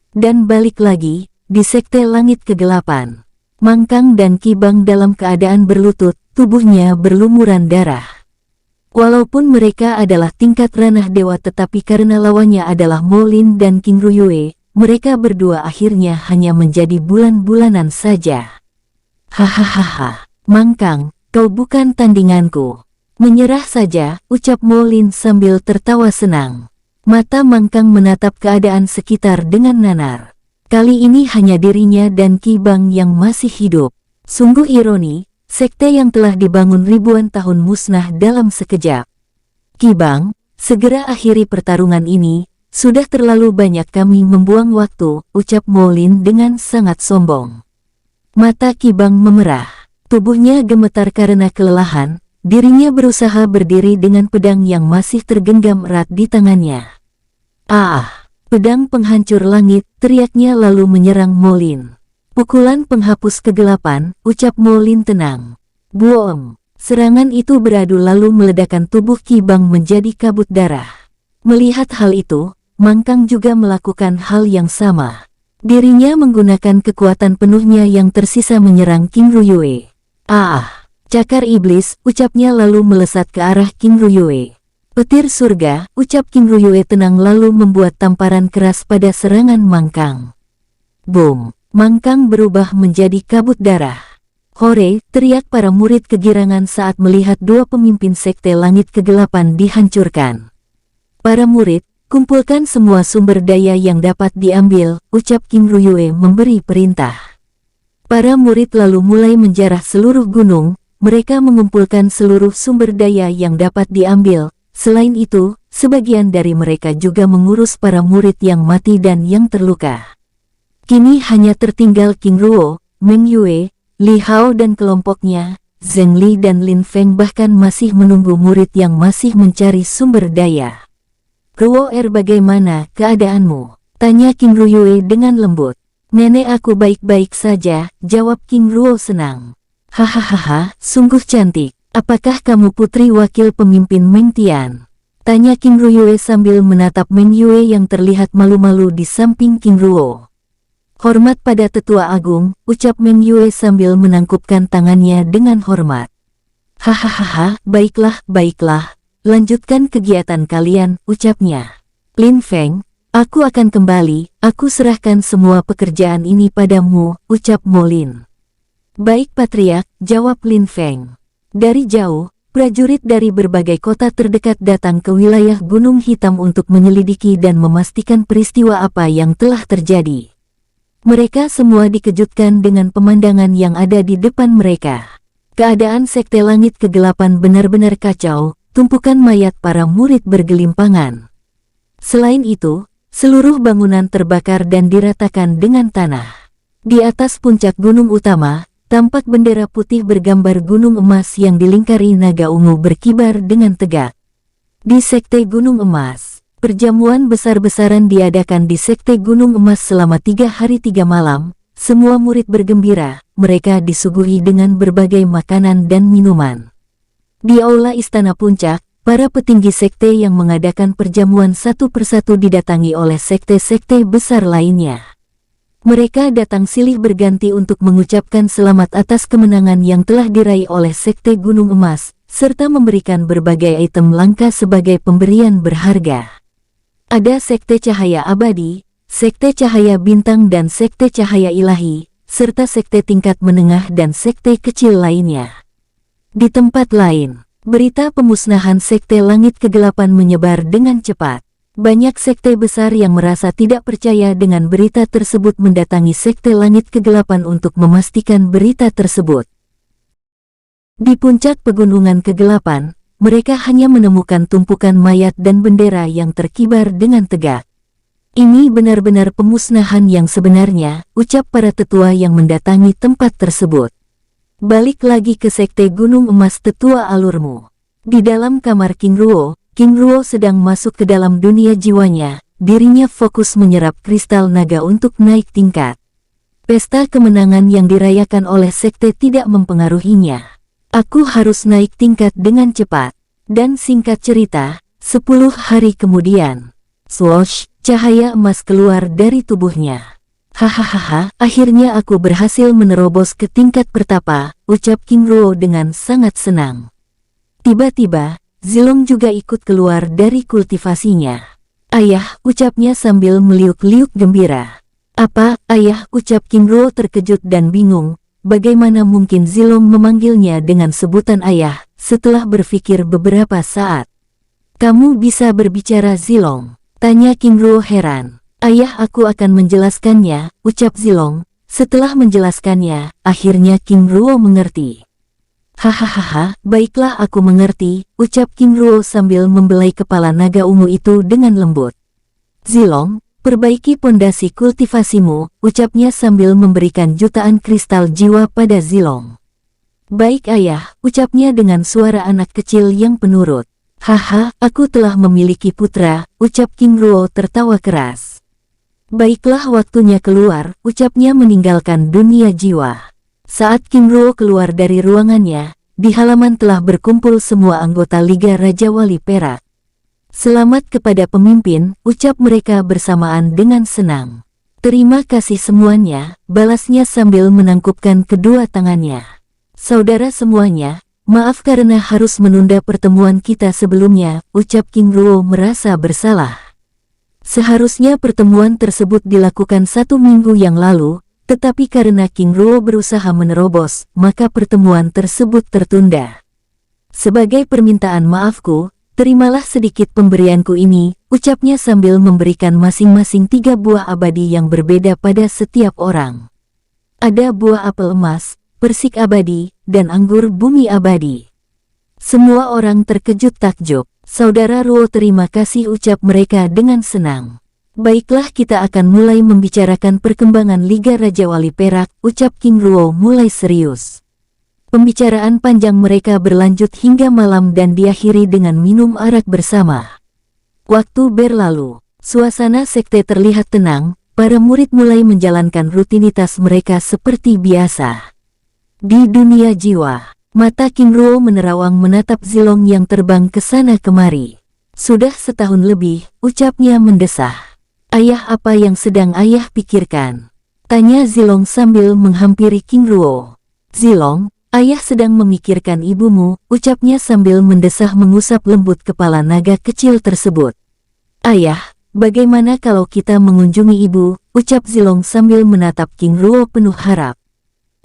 Dan balik lagi, di Sekte Langit Kegelapan. Mang Kang dan Qi Bang dalam keadaan berlutut, tubuhnya berlumuran darah. Walaupun mereka adalah tingkat ranah dewa tetapi karena lawannya adalah Mo Lin dan King Ruyue, mereka berdua akhirnya hanya menjadi bulan-bulanan saja. Hahaha, Mang Kang, kau bukan tandinganku. Menyerah saja, ucap Mo Lin sambil tertawa senang. Mata Mang Kang menatap keadaan sekitar dengan nanar. Kali ini hanya dirinya dan Qi Bang yang masih hidup. Sungguh ironi, sekte yang telah dibangun ribuan tahun musnah dalam sekejap. Qi Bang, segera akhiri pertarungan ini. Sudah terlalu banyak kami membuang waktu, ucap Mo Lin dengan sangat sombong. Mata Qi Bang memerah. Tubuhnya gemetar karena kelelahan. Dirinya berusaha berdiri dengan pedang yang masih tergenggam erat di tangannya. Pedang penghancur langit, teriaknya lalu menyerang Mo Lin. Pukulan penghapus kegelapan, ucap Mo Lin tenang. Boom! Serangan itu beradu lalu meledakkan tubuh Qi Bang menjadi kabut darah. Melihat hal itu, Mang Kang juga melakukan hal yang sama. Dirinya menggunakan kekuatan penuhnya yang tersisa menyerang King Ruyue. Cakar iblis, ucapnya lalu melesat ke arah King Ruyue. Petir surga, ucap King Ruyue tenang lalu membuat tamparan keras pada serangan Mang Kang. Boom! Mang Kang berubah menjadi kabut darah. Hore, teriak para murid kegirangan saat melihat dua pemimpin Sekte Langit Kegelapan dihancurkan. Para murid, kumpulkan semua sumber daya yang dapat diambil, ucap King Ruyue memberi perintah. Para murid lalu mulai menjarah seluruh gunung, mereka mengumpulkan seluruh sumber daya yang dapat diambil, Selain itu, sebagian dari mereka juga mengurus para murid yang mati dan yang terluka. Kini hanya tertinggal King Ruo, Meng Yue, Li Hao dan kelompoknya. Zheng Li dan Lin Feng bahkan masih menunggu murid yang masih mencari sumber daya. Ruo bagaimana keadaanmu? Tanya King Ruo dengan lembut. Nenek aku baik-baik saja, jawab King Ruo senang. Hahaha, sungguh cantik. Apakah kamu putri wakil pemimpin Meng Tian? Tanya King Ruo sambil menatap Meng Yue yang terlihat malu-malu di samping King Ruo. Hormat pada tetua agung, ucap Meng Yue sambil menangkupkan tangannya dengan hormat. Hahaha, baiklah, baiklah. Lanjutkan kegiatan kalian, ucapnya. Lin Feng, aku akan kembali, aku serahkan semua pekerjaan ini padamu, ucap Mo Lin. Baik Patriark, jawab Lin Feng. Dari jauh, prajurit dari berbagai kota terdekat datang ke wilayah Gunung Hitam untuk menyelidiki dan memastikan peristiwa apa yang telah terjadi. Mereka semua dikejutkan dengan pemandangan yang ada di depan mereka. Keadaan Sekte Langit Kegelapan benar-benar kacau, tumpukan mayat para murid bergelimpangan. Selain itu, seluruh bangunan terbakar dan diratakan dengan tanah. Di atas puncak gunung utama, tampak bendera putih bergambar gunung emas yang dilingkari naga ungu berkibar dengan tegak. Di Sekte Gunung Emas, perjamuan besar-besaran diadakan di Sekte Gunung Emas selama 3 hari 3 malam. Semua murid bergembira, mereka disuguhi dengan berbagai makanan dan minuman. Di aula istana puncak, para petinggi sekte yang mengadakan perjamuan satu persatu didatangi oleh sekte-sekte besar lainnya. Mereka datang silih berganti untuk mengucapkan selamat atas kemenangan yang telah diraih oleh Sekte Gunung Emas, serta memberikan berbagai item langka sebagai pemberian berharga. Ada Sekte Cahaya Abadi, Sekte Cahaya Bintang dan Sekte Cahaya Ilahi, serta sekte tingkat menengah dan sekte kecil lainnya. Di tempat lain, berita pemusnahan Sekte Langit Kegelapan menyebar dengan cepat. Banyak sekte besar yang merasa tidak percaya dengan berita tersebut mendatangi Sekte Langit Kegelapan untuk memastikan berita tersebut. Di puncak pegunungan kegelapan, mereka hanya menemukan tumpukan mayat dan bendera yang terkibar dengan tegak. Ini benar-benar pemusnahan yang sebenarnya, ucap para tetua yang mendatangi tempat tersebut. Balik lagi ke Sekte Gunung Emas tetua alurmu. Di dalam kamar King Ruo sedang masuk ke dalam dunia jiwanya, dirinya fokus menyerap kristal naga untuk naik tingkat. Pesta kemenangan yang dirayakan oleh sekte tidak mempengaruhinya. Aku harus naik tingkat dengan cepat. Dan singkat cerita, 10 hari kemudian, swoosh, cahaya emas keluar dari tubuhnya. Hahaha, akhirnya aku berhasil menerobos ke tingkat pertapa, ucap King Ruo dengan sangat senang. Tiba-tiba, Zilong juga ikut keluar dari kultivasinya. Ayah, ucapnya sambil meliuk-liuk gembira. Apa, ayah, ucap King Ruo terkejut dan bingung. Bagaimana mungkin Zilong memanggilnya dengan sebutan ayah, setelah berpikir beberapa saat. Kamu bisa berbicara Zilong? Tanya King Ruo heran. Ayah, aku akan menjelaskannya, ucap Zilong. Setelah menjelaskannya, akhirnya King Ruo mengerti. Hahaha, baiklah aku mengerti, ucap King Ruo sambil membelai kepala naga ungu itu dengan lembut. Zilong, perbaiki pondasi kultivasimu, ucapnya sambil memberikan jutaan kristal jiwa pada Zilong. Baik ayah, ucapnya dengan suara anak kecil yang penurut. Haha, aku telah memiliki putra, ucap King Ruo tertawa keras. Baiklah waktunya keluar, ucapnya meninggalkan dunia jiwa. Saat King Ruo keluar dari ruangannya, di halaman telah berkumpul semua anggota Liga Raja Wali Perak. Selamat kepada pemimpin, ucap mereka bersamaan dengan senang. Terima kasih semuanya, balasnya sambil menangkupkan kedua tangannya. Saudara semuanya, maaf karena harus menunda pertemuan kita sebelumnya, ucap King Ruo merasa bersalah. Seharusnya pertemuan tersebut dilakukan 1 minggu yang lalu, tetapi karena King Ruo berusaha menerobos, maka pertemuan tersebut tertunda. Sebagai permintaan maafku, terimalah sedikit pemberianku ini, ucapnya sambil memberikan masing-masing 3 buah abadi yang berbeda pada setiap orang. Ada buah apel emas, persik abadi, dan anggur bumi abadi. Semua orang terkejut takjub. Saudara Ruo, terima kasih, ucap mereka dengan senang. Baiklah, kita akan mulai membicarakan perkembangan Liga Raja Wali Perak, ucap King Ruo mulai serius. Pembicaraan panjang mereka berlanjut hingga malam dan diakhiri dengan minum arak bersama. Waktu berlalu, suasana sekte terlihat tenang, para murid mulai menjalankan rutinitas mereka seperti biasa. Di dunia jiwa, mata King Ruo menerawang menatap Zilong yang terbang ke sana kemari. Sudah setahun lebih, ucapnya mendesah. Ayah, apa yang sedang ayah pikirkan? Tanya Zilong sambil menghampiri King Ruo. Zilong, ayah sedang memikirkan ibumu, ucapnya sambil mendesah mengusap lembut kepala naga kecil tersebut. Ayah, bagaimana kalau kita mengunjungi ibu, ucap Zilong sambil menatap King Ruo penuh harap.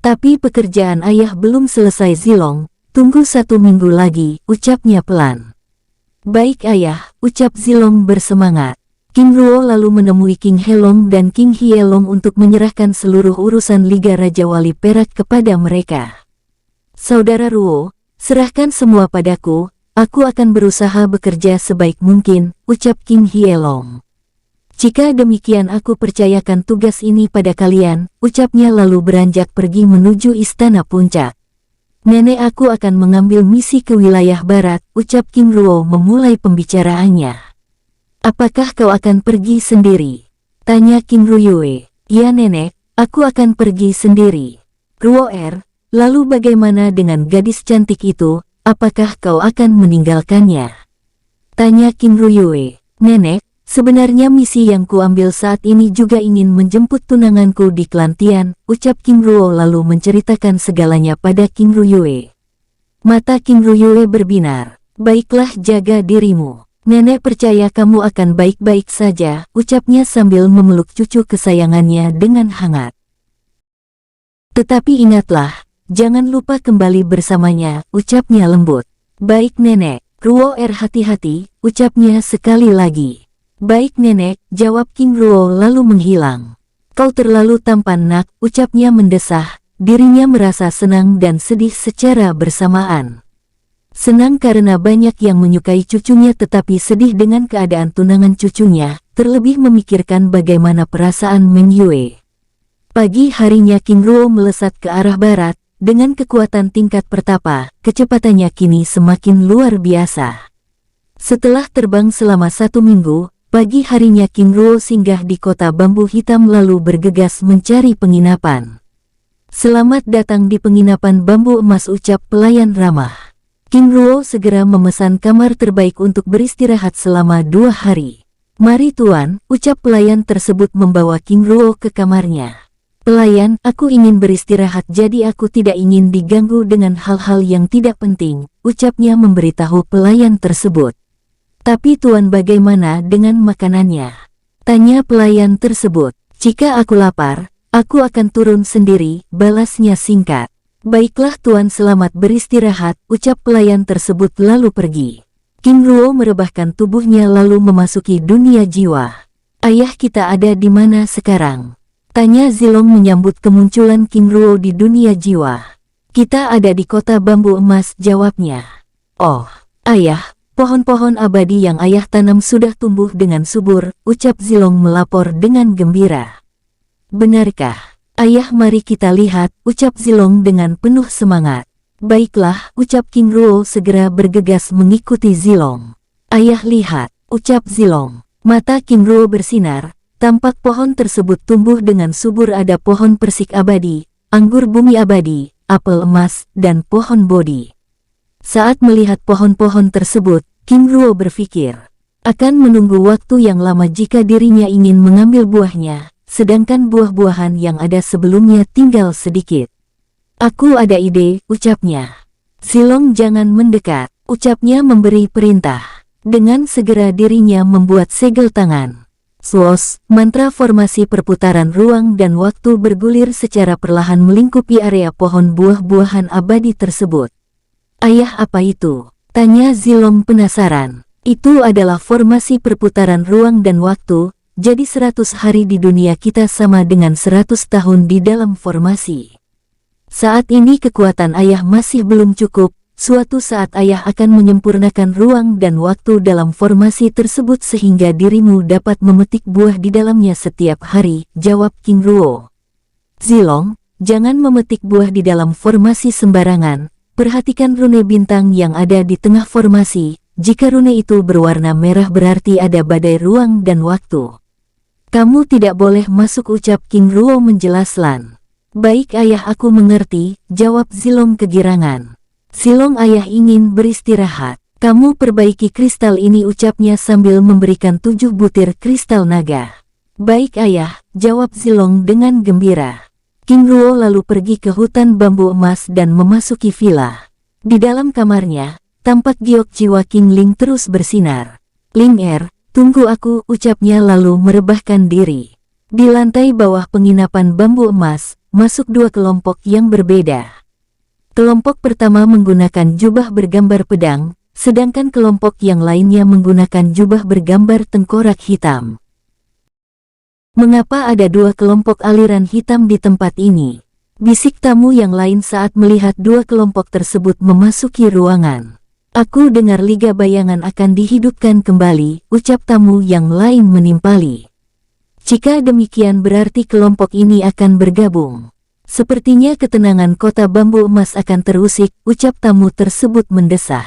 Tapi pekerjaan ayah belum selesai Zilong, tunggu 1 minggu lagi, ucapnya pelan. Baik ayah, ucap Zilong bersemangat. King Ruo lalu menemui King Helong dan King Hielong untuk menyerahkan seluruh urusan Liga Raja Wali Perak kepada mereka. Saudara Ruo, serahkan semua padaku, aku akan berusaha bekerja sebaik mungkin, ucap King Hielong. Jika demikian aku percayakan tugas ini pada kalian, ucapnya lalu beranjak pergi menuju istana puncak. Nenek, aku akan mengambil misi ke wilayah barat, ucap King Ruo memulai pembicaraannya. Apakah kau akan pergi sendiri? Tanya King Ruyue. Ya nenek, aku akan pergi sendiri. Ruo, lalu bagaimana dengan gadis cantik itu, apakah kau akan meninggalkannya? Tanya King Ruyue. Nenek, sebenarnya misi yang kuambil saat ini juga ingin menjemput tunanganku di Klan Tian, ucap King Ruo lalu menceritakan segalanya pada King Ruyue. Mata King Ruyue berbinar. Baiklah, jaga dirimu. Nenek percaya kamu akan baik-baik saja, ucapnya sambil memeluk cucu kesayangannya dengan hangat. Tetapi ingatlah, jangan lupa kembali bersamanya, ucapnya lembut. Baik nenek. Ruo, hati-hati, ucapnya sekali lagi. Baik nenek, jawab King Ruo lalu menghilang. Kau terlalu tampan nak, ucapnya mendesah, dirinya merasa senang dan sedih secara bersamaan. Senang karena banyak yang menyukai cucunya tetapi sedih dengan keadaan tunangan cucunya, terlebih memikirkan bagaimana perasaan Meng Yue. Pagi harinya King Ruo melesat ke arah barat, dengan kekuatan tingkat pertapa, kecepatannya kini semakin luar biasa. Setelah terbang selama 1 minggu, pagi harinya King Ruo singgah di kota bambu hitam lalu bergegas mencari penginapan. Selamat datang di penginapan bambu emas, ucap pelayan ramah. King Ruo segera memesan kamar terbaik untuk beristirahat selama 2 hari. Mari tuan, ucap pelayan tersebut membawa King Ruo ke kamarnya. Pelayan, aku ingin beristirahat jadi aku tidak ingin diganggu dengan hal-hal yang tidak penting, ucapnya memberitahu pelayan tersebut. Tapi tuan, bagaimana dengan makanannya? Tanya pelayan tersebut. Jika aku lapar, aku akan turun sendiri, balasnya singkat. Baiklah tuan, selamat beristirahat, ucap pelayan tersebut lalu pergi. King Ruo merebahkan tubuhnya lalu memasuki dunia jiwa. Ayah, kita ada di mana sekarang? Tanya Zilong menyambut kemunculan King Ruo di dunia jiwa. Kita ada di kota bambu emas, jawabnya. Oh, ayah, pohon-pohon abadi yang ayah tanam sudah tumbuh dengan subur, ucap Zilong melapor dengan gembira. Benarkah? Ayah, mari kita lihat, ucap Zilong dengan penuh semangat. Baiklah, ucap King Ruo segera bergegas mengikuti Zilong. Ayah, lihat, ucap Zilong. Mata King Ruo bersinar. Tampak pohon tersebut tumbuh dengan subur, ada pohon persik abadi, anggur bumi abadi, apel emas, dan pohon bodi. Saat melihat pohon-pohon tersebut, King Ruo berpikir, akan menunggu waktu yang lama jika dirinya ingin mengambil buahnya, sedangkan buah-buahan yang ada sebelumnya tinggal sedikit. Aku ada ide, ucapnya. Zilong, jangan mendekat, ucapnya memberi perintah. Dengan segera dirinya membuat segel tangan. Swos, mantra formasi perputaran ruang dan waktu bergulir secara perlahan melingkupi area pohon buah-buahan abadi tersebut. Ayah, apa itu? Tanya Zilong penasaran. Itu adalah formasi perputaran ruang dan waktu, jadi 100 hari di dunia kita sama dengan 100 tahun di dalam formasi. Saat ini kekuatan ayah masih belum cukup, suatu saat ayah akan menyempurnakan ruang dan waktu dalam formasi tersebut sehingga dirimu dapat memetik buah di dalamnya setiap hari, jawab King Ruo. Zilong, jangan memetik buah di dalam formasi sembarangan. Perhatikan rune bintang yang ada di tengah formasi. Jika rune itu berwarna merah berarti ada badai ruang dan waktu. Kamu tidak boleh masuk, ucap King Ruo menjelaskan. Baik ayah, aku mengerti, jawab Zilong kegirangan. Zilong, ayah ingin beristirahat. Kamu perbaiki kristal ini, ucapnya sambil memberikan 7 butir kristal naga. Baik ayah, jawab Zilong dengan gembira. King Ruo lalu pergi ke hutan bambu emas dan memasuki villa. Di dalam kamarnya, tampak giok jiwa King Ling terus bersinar. Ling tunggu aku, ucapnya lalu merebahkan diri. Di lantai bawah penginapan bambu emas, masuk 2 kelompok yang berbeda. Kelompok pertama menggunakan jubah bergambar pedang, sedangkan kelompok yang lainnya menggunakan jubah bergambar tengkorak hitam. Mengapa ada 2 kelompok aliran hitam di tempat ini? Bisik tamu yang lain saat melihat 2 kelompok tersebut memasuki ruangan. Aku dengar Liga Bayangan akan dihidupkan kembali, ucap tamu yang lain menimpali. Jika demikian berarti kelompok ini akan bergabung. Sepertinya ketenangan kota bambu emas akan terusik, ucap tamu tersebut mendesah.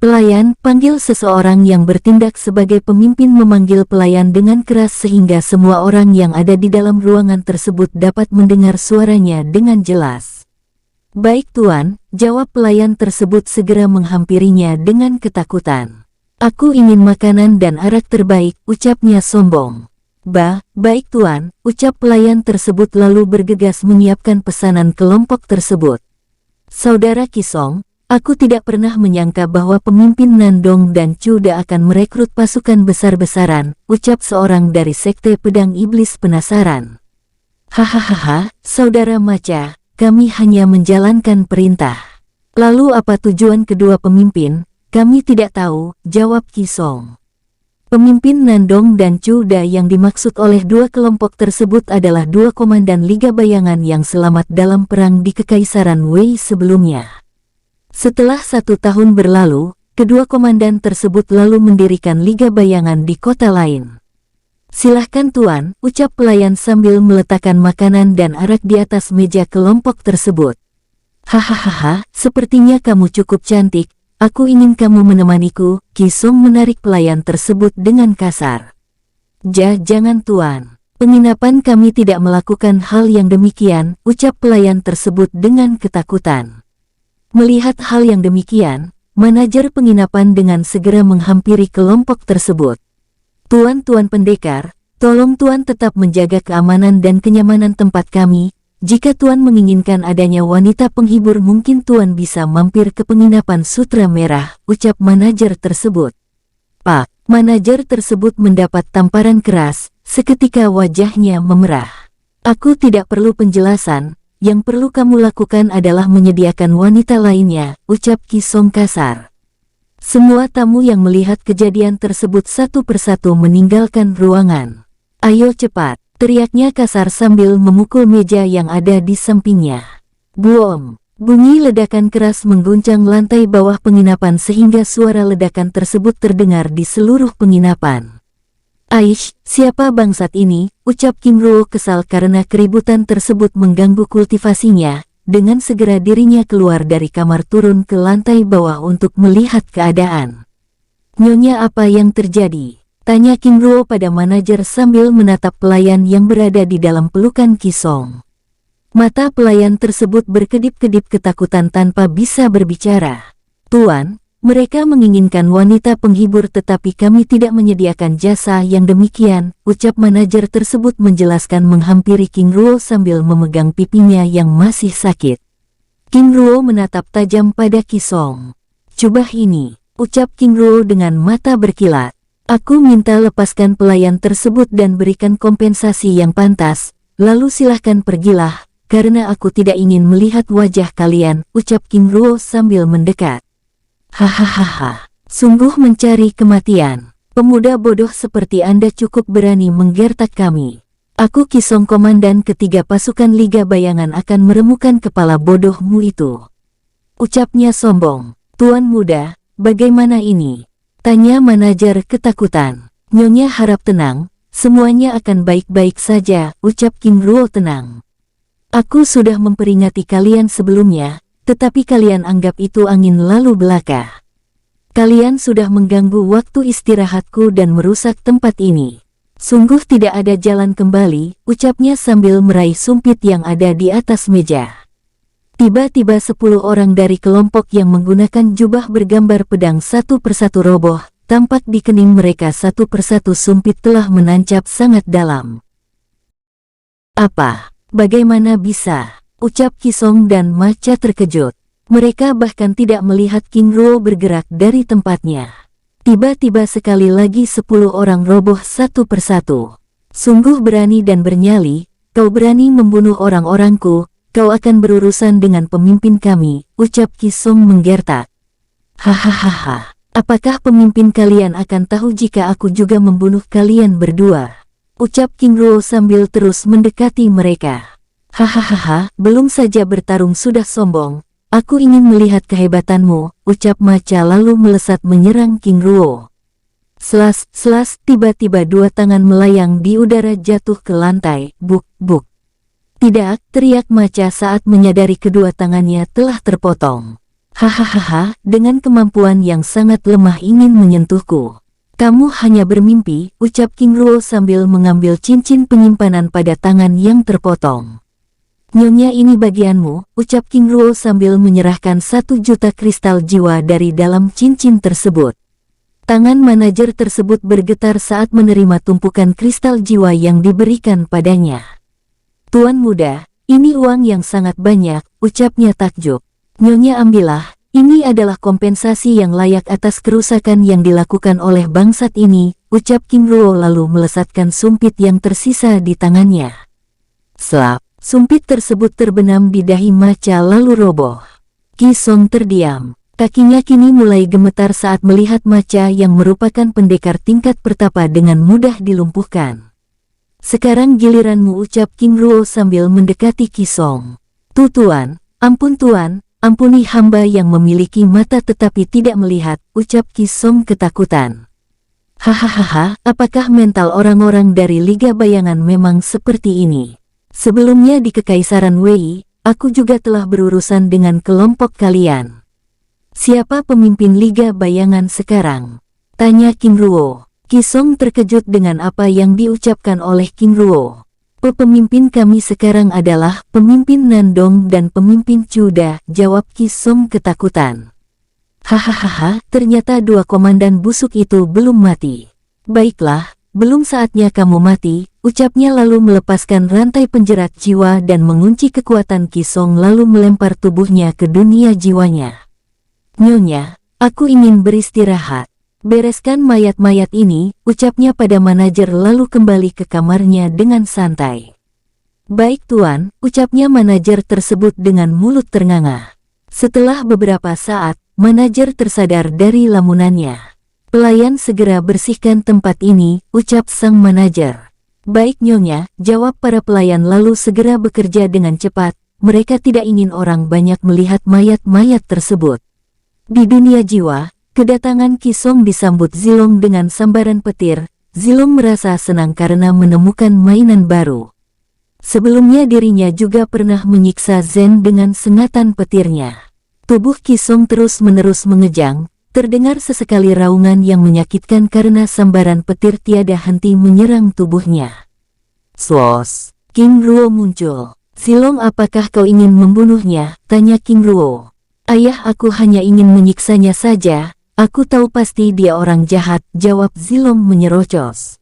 Pelayan, panggil seseorang yang bertindak sebagai pemimpin, memanggil pelayan dengan keras sehingga semua orang yang ada di dalam ruangan tersebut dapat mendengar suaranya dengan jelas. Baik tuan, jawab pelayan tersebut segera menghampirinya dengan ketakutan. Aku ingin makanan dan arak terbaik, ucapnya sombong. Baik tuan, ucap pelayan tersebut lalu bergegas menyiapkan pesanan kelompok tersebut. Saudara Kisong, aku tidak pernah menyangka bahwa pemimpin Nandong dan Cuda akan merekrut pasukan besar-besaran, ucap seorang dari Sekte Pedang Iblis penasaran. Hahaha, saudara Maca, kami hanya menjalankan perintah. Lalu apa tujuan kedua pemimpin? Kami tidak tahu, jawab Kisong. Pemimpin Nandong dan Cuda yang dimaksud oleh 2 kelompok tersebut adalah 2 komandan Liga Bayangan yang selamat dalam perang di Kekaisaran Wei sebelumnya. Setelah 1 tahun berlalu, kedua komandan tersebut lalu mendirikan Liga Bayangan di kota lain. Silahkan tuan, ucap pelayan sambil meletakkan makanan dan arak di atas meja kelompok tersebut. Hahaha, sepertinya kamu cukup cantik. Aku ingin kamu menemaniku, Kisong menarik pelayan tersebut dengan kasar. Jangan tuan. Penginapan kami tidak melakukan hal yang demikian, ucap pelayan tersebut dengan ketakutan. Melihat hal yang demikian, manajer penginapan dengan segera menghampiri kelompok tersebut. Tuan-tuan pendekar, tolong tuan tetap menjaga keamanan dan kenyamanan tempat kami. Jika tuan menginginkan adanya wanita penghibur mungkin tuan bisa mampir ke penginapan Sutra Merah, ucap manajer tersebut. Pak, manajer tersebut mendapat tamparan keras, seketika wajahnya memerah. Aku tidak perlu penjelasan, yang perlu kamu lakukan adalah menyediakan wanita lainnya, ucap Kisong kasar. Semua tamu yang melihat kejadian tersebut satu persatu meninggalkan ruangan. Ayo cepat, teriaknya kasar sambil memukul meja yang ada di sampingnya. Boom! Bunyi ledakan keras mengguncang lantai bawah penginapan sehingga suara ledakan tersebut terdengar di seluruh penginapan. Aish, siapa bangsat ini? Ucap King Ruo kesal karena keributan tersebut mengganggu kultivasinya. Dengan segera dirinya keluar dari kamar turun ke lantai bawah untuk melihat keadaan. Nyonya, apa yang terjadi? Tanya King Ruo pada manajer sambil menatap pelayan yang berada di dalam pelukan Kisong. Mata pelayan tersebut berkedip-kedip ketakutan tanpa bisa berbicara. Tuan, mereka menginginkan wanita penghibur tetapi kami tidak menyediakan jasa yang demikian, ucap manajer tersebut menjelaskan menghampiri King Ruo sambil memegang pipinya yang masih sakit. King Ruo menatap tajam pada Kisong. Coba ini, ucap King Ruo dengan mata berkilat. Aku minta lepaskan pelayan tersebut dan berikan kompensasi yang pantas, lalu silahkan pergilah, karena aku tidak ingin melihat wajah kalian, ucap King Ruo sambil mendekat. Hahaha, sungguh mencari kematian. Pemuda bodoh seperti Anda cukup berani menggertak kami. Aku Kisong komandan ketiga pasukan Liga Bayangan akan meremukan kepala bodohmu itu. Ucapnya sombong. Tuan muda, bagaimana ini? Tanya manajer ketakutan. Nyonya harap tenang, semuanya akan baik-baik saja, ucap King Ruo tenang. Aku sudah memperingati kalian sebelumnya, tetapi kalian anggap itu angin lalu belaka. Kalian sudah mengganggu waktu istirahatku dan merusak tempat ini. Sungguh tidak ada jalan kembali, ucapnya sambil meraih sumpit yang ada di atas meja. Tiba-tiba 10 orang dari kelompok yang menggunakan jubah bergambar pedang satu persatu roboh, tampak di kening mereka satu persatu sumpit telah menancap sangat dalam. Apa? Bagaimana bisa? Ucap Kisong dan Macha terkejut. Mereka bahkan tidak melihat King Ruo bergerak dari tempatnya. Tiba-tiba sekali lagi 10 orang roboh satu persatu. Sungguh berani dan bernyali, kau berani membunuh orang-orangku, kau akan berurusan dengan pemimpin kami, ucap Kisong menggertak. Hahaha, apakah pemimpin kalian akan tahu jika aku juga membunuh kalian berdua? Ucap King Ruo sambil terus mendekati mereka. Hahaha, belum saja bertarung sudah sombong. Aku ingin melihat kehebatanmu, ucap Macha lalu melesat menyerang King Ruo. Selas, tiba-tiba dua tangan melayang di udara jatuh ke lantai, buk. Tidak, teriak Macha saat menyadari kedua tangannya telah terpotong. Hahaha, dengan kemampuan yang sangat lemah ingin menyentuhku. Kamu hanya bermimpi, ucap King Ruo sambil mengambil cincin penyimpanan pada tangan yang terpotong. Nyonya ini bagianmu, ucap King Ruo sambil menyerahkan 1 juta kristal jiwa dari dalam cincin tersebut. Tangan manajer tersebut bergetar saat menerima tumpukan kristal jiwa yang diberikan padanya. Tuan muda, ini uang yang sangat banyak, ucapnya takjub. Nyonya ambillah, ini adalah kompensasi yang layak atas kerusakan yang dilakukan oleh bangsat ini, ucap King Ruo lalu melesatkan sumpit yang tersisa di tangannya. Slap. Sumpit tersebut terbenam di dahi Macha lalu roboh. Kisong terdiam. Kakinya kini mulai gemetar saat melihat Macha yang merupakan pendekar tingkat pertapa dengan mudah dilumpuhkan. Sekarang giliranmu, ucap King Ruo sambil mendekati Kisong. Tuan, ampuni hamba yang memiliki mata tetapi tidak melihat, ucap Kisong ketakutan. Hahaha, apakah mental orang-orang dari Liga Bayangan memang seperti ini? Sebelumnya di Kekaisaran Wei, aku juga telah berurusan dengan kelompok kalian. Siapa pemimpin Liga Bayangan sekarang? Tanya King Ruo. Kisong terkejut dengan apa yang diucapkan oleh King Ruo. Pemimpin kami sekarang adalah pemimpin Nandong dan pemimpin Chuda, jawab Kisong ketakutan. Hahaha, ternyata 2 komandan busuk itu belum mati. Baiklah, belum saatnya kamu mati, ucapnya lalu melepaskan rantai penjerat jiwa dan mengunci kekuatan Kisong lalu melempar tubuhnya ke dunia jiwanya. Nyonya, aku ingin beristirahat. Bereskan mayat-mayat ini, ucapnya pada manajer lalu kembali ke kamarnya dengan santai. Baik tuan, ucapnya manajer tersebut dengan mulut ternganga. Setelah beberapa saat, manajer tersadar dari lamunannya. Pelayan segera bersihkan tempat ini, ucap sang manajer. Baik nyonya, jawab para pelayan lalu segera bekerja dengan cepat. Mereka tidak ingin orang banyak melihat mayat-mayat tersebut. Di dunia jiwa, kedatangan Kisong disambut Zilong dengan sambaran petir. Zilong merasa senang karena menemukan mainan baru. Sebelumnya dirinya juga pernah menyiksa Zen dengan sengatan petirnya. Tubuh Kisong terus-menerus mengejang. Terdengar sesekali raungan yang menyakitkan karena sambaran petir tiada henti menyerang tubuhnya. Slos, King Ruo muncul. Zilong, apakah kau ingin membunuhnya? Tanya King Ruo. Ayah, aku hanya ingin menyiksanya saja. Aku tahu pasti dia orang jahat, jawab Zilong menyerocos.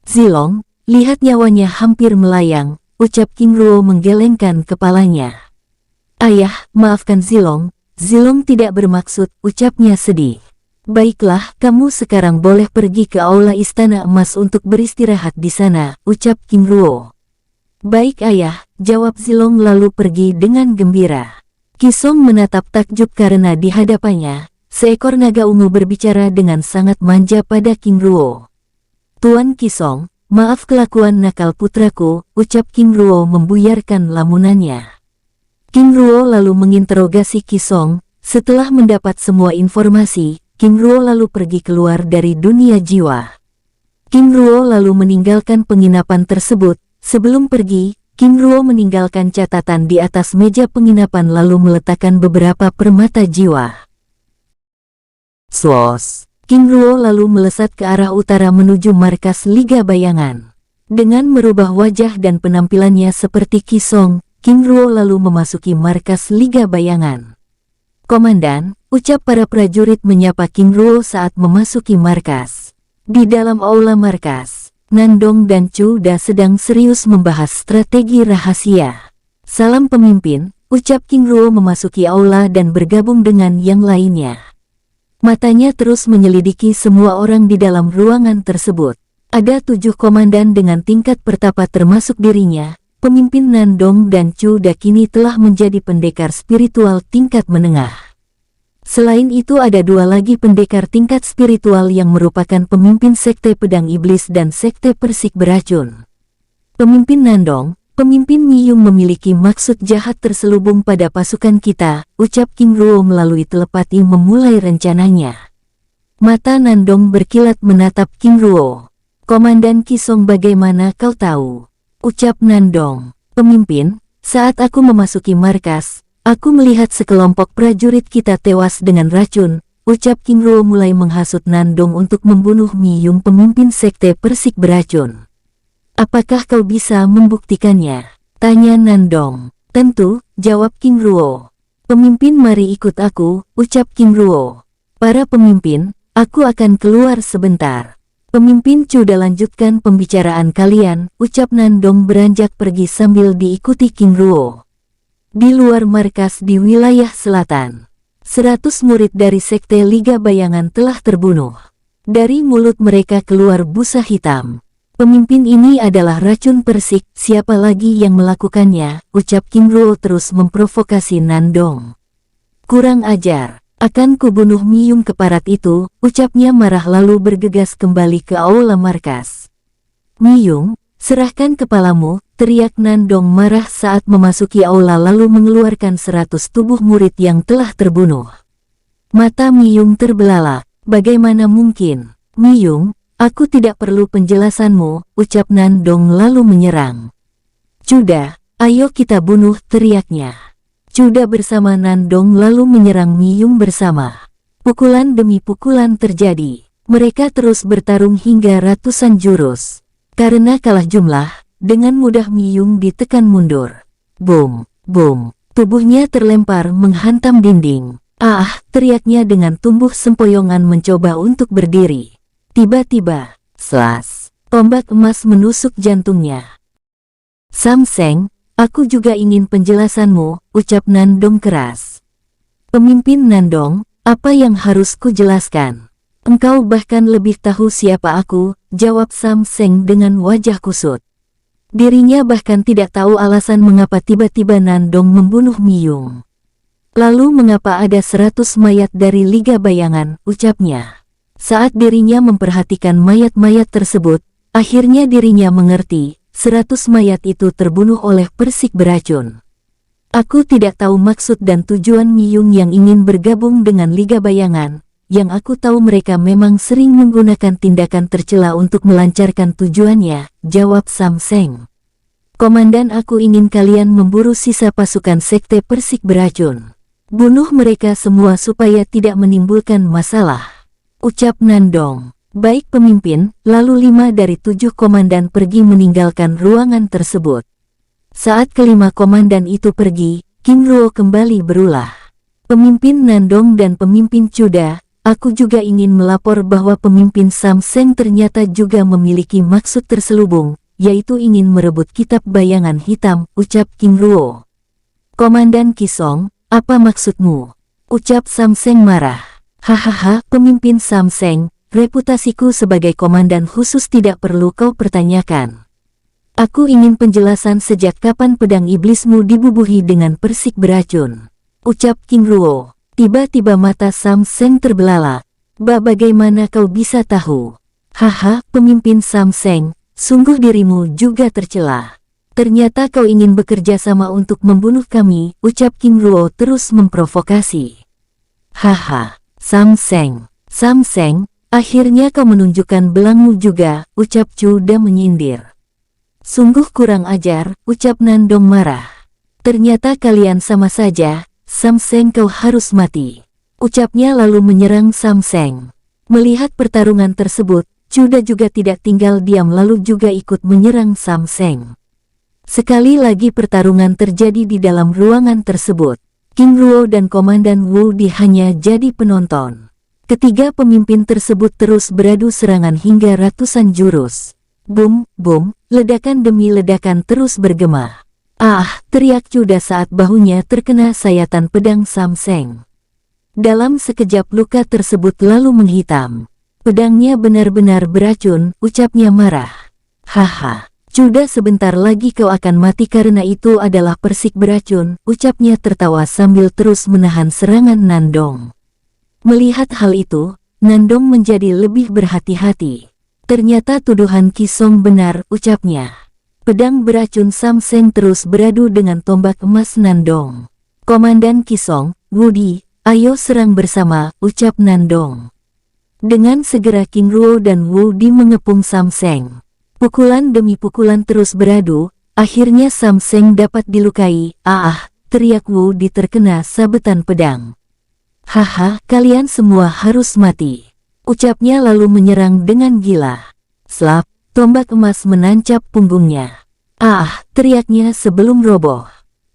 Zilong, lihat nyawanya hampir melayang, ucap King Ruo menggelengkan kepalanya. Ayah, maafkan Zilong. Zilong tidak bermaksud, ucapnya sedih. Baiklah, kamu sekarang boleh pergi ke aula Istana Emas untuk beristirahat di sana, ucap King Ruo. Baik ayah, jawab Zilong lalu pergi dengan gembira. Kisong menatap takjub karena di hadapannya, seekor naga ungu berbicara dengan sangat manja pada King Ruo. Tuan Kisong, maaf kelakuan nakal putraku, ucap King Ruo membuyarkan lamunannya. King Ruo lalu menginterogasi Qisong. Setelah mendapat semua informasi, King Ruo lalu pergi keluar dari dunia jiwa. King Ruo lalu meninggalkan penginapan tersebut. Sebelum pergi, King Ruo meninggalkan catatan di atas meja penginapan lalu meletakkan beberapa permata jiwa. Swos. King Ruo lalu melesat ke arah utara menuju markas Liga Bayangan. Dengan merubah wajah dan penampilannya seperti Qisong, King Ruo lalu memasuki markas Liga Bayangan. "Komandan," ucap para prajurit menyapa King Ruo saat memasuki markas. Di dalam aula markas, Nandong dan Chuda sedang serius membahas strategi rahasia. "Salam pemimpin," ucap King Ruo memasuki aula dan bergabung dengan yang lainnya. Matanya terus menyelidiki semua orang di dalam ruangan tersebut. Ada 7 komandan dengan tingkat pertapa termasuk dirinya. Pemimpin Nandong dan Chuda kini telah menjadi pendekar spiritual tingkat menengah. Selain itu ada 2 lagi pendekar tingkat spiritual yang merupakan pemimpin sekte pedang iblis dan sekte persik beracun. "Pemimpin Nandong, pemimpin Miyung memiliki maksud jahat terselubung pada pasukan kita," ucap King Ruo melalui telepati memulai rencananya. Mata Nandong berkilat menatap King Ruo. "Komandan Qisong, bagaimana kau tahu?" ucap Nandong. "Pemimpin, saat aku memasuki markas, aku melihat sekelompok prajurit kita tewas dengan racun," ucap King Ruo mulai menghasut Nandong untuk membunuh Miyung pemimpin sekte persik beracun. "Apakah kau bisa membuktikannya?" tanya Nandong. "Tentu," jawab King Ruo. "Pemimpin, mari ikut aku," ucap King Ruo. "Para pemimpin, aku akan keluar sebentar." "Pemimpin Chuda, lanjutkan pembicaraan kalian," ucap Nandong beranjak pergi sambil diikuti King Ruo. Di luar markas di wilayah selatan, 100 murid dari sekte Liga Bayangan telah terbunuh. Dari mulut mereka keluar busa hitam. "Pemimpin, ini adalah racun persik, siapa lagi yang melakukannya?" ucap King Ruo terus memprovokasi Nandong. "Kurang ajar. Akan kubunuh Miyung keparat itu," ucapnya marah lalu bergegas kembali ke aula markas. "Miyung, serahkan kepalamu," teriak Nandong marah saat memasuki aula lalu mengeluarkan 100 tubuh murid yang telah terbunuh. Mata Miyung terbelalak. "Bagaimana mungkin? Miyung, aku tidak perlu penjelasanmu," ucap Nandong lalu menyerang. "Chuda, ayo kita bunuh," teriaknya. Chuda bersama Nandong lalu menyerang Miyung bersama. Pukulan demi pukulan terjadi. Mereka terus bertarung hingga ratusan jurus. Karena kalah jumlah, dengan mudah Miyung ditekan mundur. Boom, boom, tubuhnya terlempar menghantam dinding. "Ah!" teriaknya dengan tumbuh sempoyongan mencoba untuk berdiri. Tiba-tiba, slas, tombak emas menusuk jantungnya. "Sam Seng, aku juga ingin penjelasanmu," ucap Nandong keras. "Pemimpin Nandong, apa yang harus kujelaskan? Engkau bahkan lebih tahu siapa aku," jawab Sam Seng dengan wajah kusut. Dirinya bahkan tidak tahu alasan mengapa tiba-tiba Nandong membunuh Miyung. "Lalu mengapa ada 100 mayat dari Liga Bayangan?" ucapnya. Saat dirinya memperhatikan mayat-mayat tersebut, akhirnya dirinya mengerti, 100 mayat itu terbunuh oleh persik beracun. "Aku tidak tahu maksud dan tujuan Miyung yang ingin bergabung dengan Liga Bayangan. Yang aku tahu mereka memang sering menggunakan tindakan tercela untuk melancarkan tujuannya," jawab Sam Seng. "Komandan, aku ingin kalian memburu sisa pasukan sekte persik beracun. Bunuh mereka semua supaya tidak menimbulkan masalah," ucap Nandong. "Baik pemimpin." Lalu 5 dari 7 komandan pergi meninggalkan ruangan tersebut. Saat kelima komandan itu pergi, King Ruo kembali berulah. "Pemimpin Nandong dan pemimpin Chuda, aku juga ingin melapor bahwa pemimpin Sam Seng ternyata juga memiliki maksud terselubung, yaitu ingin merebut kitab bayangan hitam," ucap King Ruo. "Komandan Qisong, apa maksudmu?" ucap Sam Seng marah. "Hahaha, pemimpin Sam Seng, reputasiku sebagai komandan khusus tidak perlu kau pertanyakan. Aku ingin penjelasan sejak kapan pedang iblismu dibubuhi dengan persik beracun," ucap King Ruo. Tiba-tiba mata Sam Seng terbelalak. Bagaimana kau bisa tahu?" "Haha, pemimpin Sam Seng, sungguh dirimu juga tercela. Ternyata kau ingin bekerja sama untuk membunuh kami, ucap King Ruo terus memprovokasi. Haha, Sam Seng, akhirnya kau menunjukkan belangmu juga, ucap Chuda menyindir. Sungguh kurang ajar, ucap Nandong marah. Ternyata kalian sama saja, Sam Seng kau harus mati. Ucapnya lalu menyerang Sam Seng. Melihat pertarungan tersebut, Chuda juga tidak tinggal diam lalu juga ikut menyerang Sam Seng. Sekali lagi pertarungan terjadi di dalam ruangan tersebut. King Ruo dan Komandan Wu Di hanya jadi penonton. Ketiga pemimpin tersebut terus beradu serangan hingga ratusan jurus. Bum, bum, ledakan demi ledakan terus bergema. Ah, teriak Chuda saat bahunya terkena sayatan pedang Sam Seng. Dalam sekejap luka tersebut lalu menghitam. Pedangnya benar-benar beracun, ucapnya marah. Haha. Chuda sebentar lagi kau akan mati karena itu adalah persik beracun, ucapnya tertawa sambil terus menahan serangan Nandong. Melihat hal itu, Nandong menjadi lebih berhati-hati. Ternyata tuduhan Kisong benar, ucapnya. Pedang beracun Sam Seng terus beradu dengan tombak emas Nandong. Komandan Kisong, Wudi, ayo serang bersama, ucap Nandong. Dengan segera King Ruo dan Wudi mengepung Sam Seng. Pukulan demi pukulan terus beradu, akhirnya Sam Seng dapat dilukai. Teriak Wu Di terkena sabetan pedang. Haha, kalian semua harus mati. Ucapnya lalu menyerang dengan gila. Slap, tombak emas menancap punggungnya. Teriaknya sebelum roboh.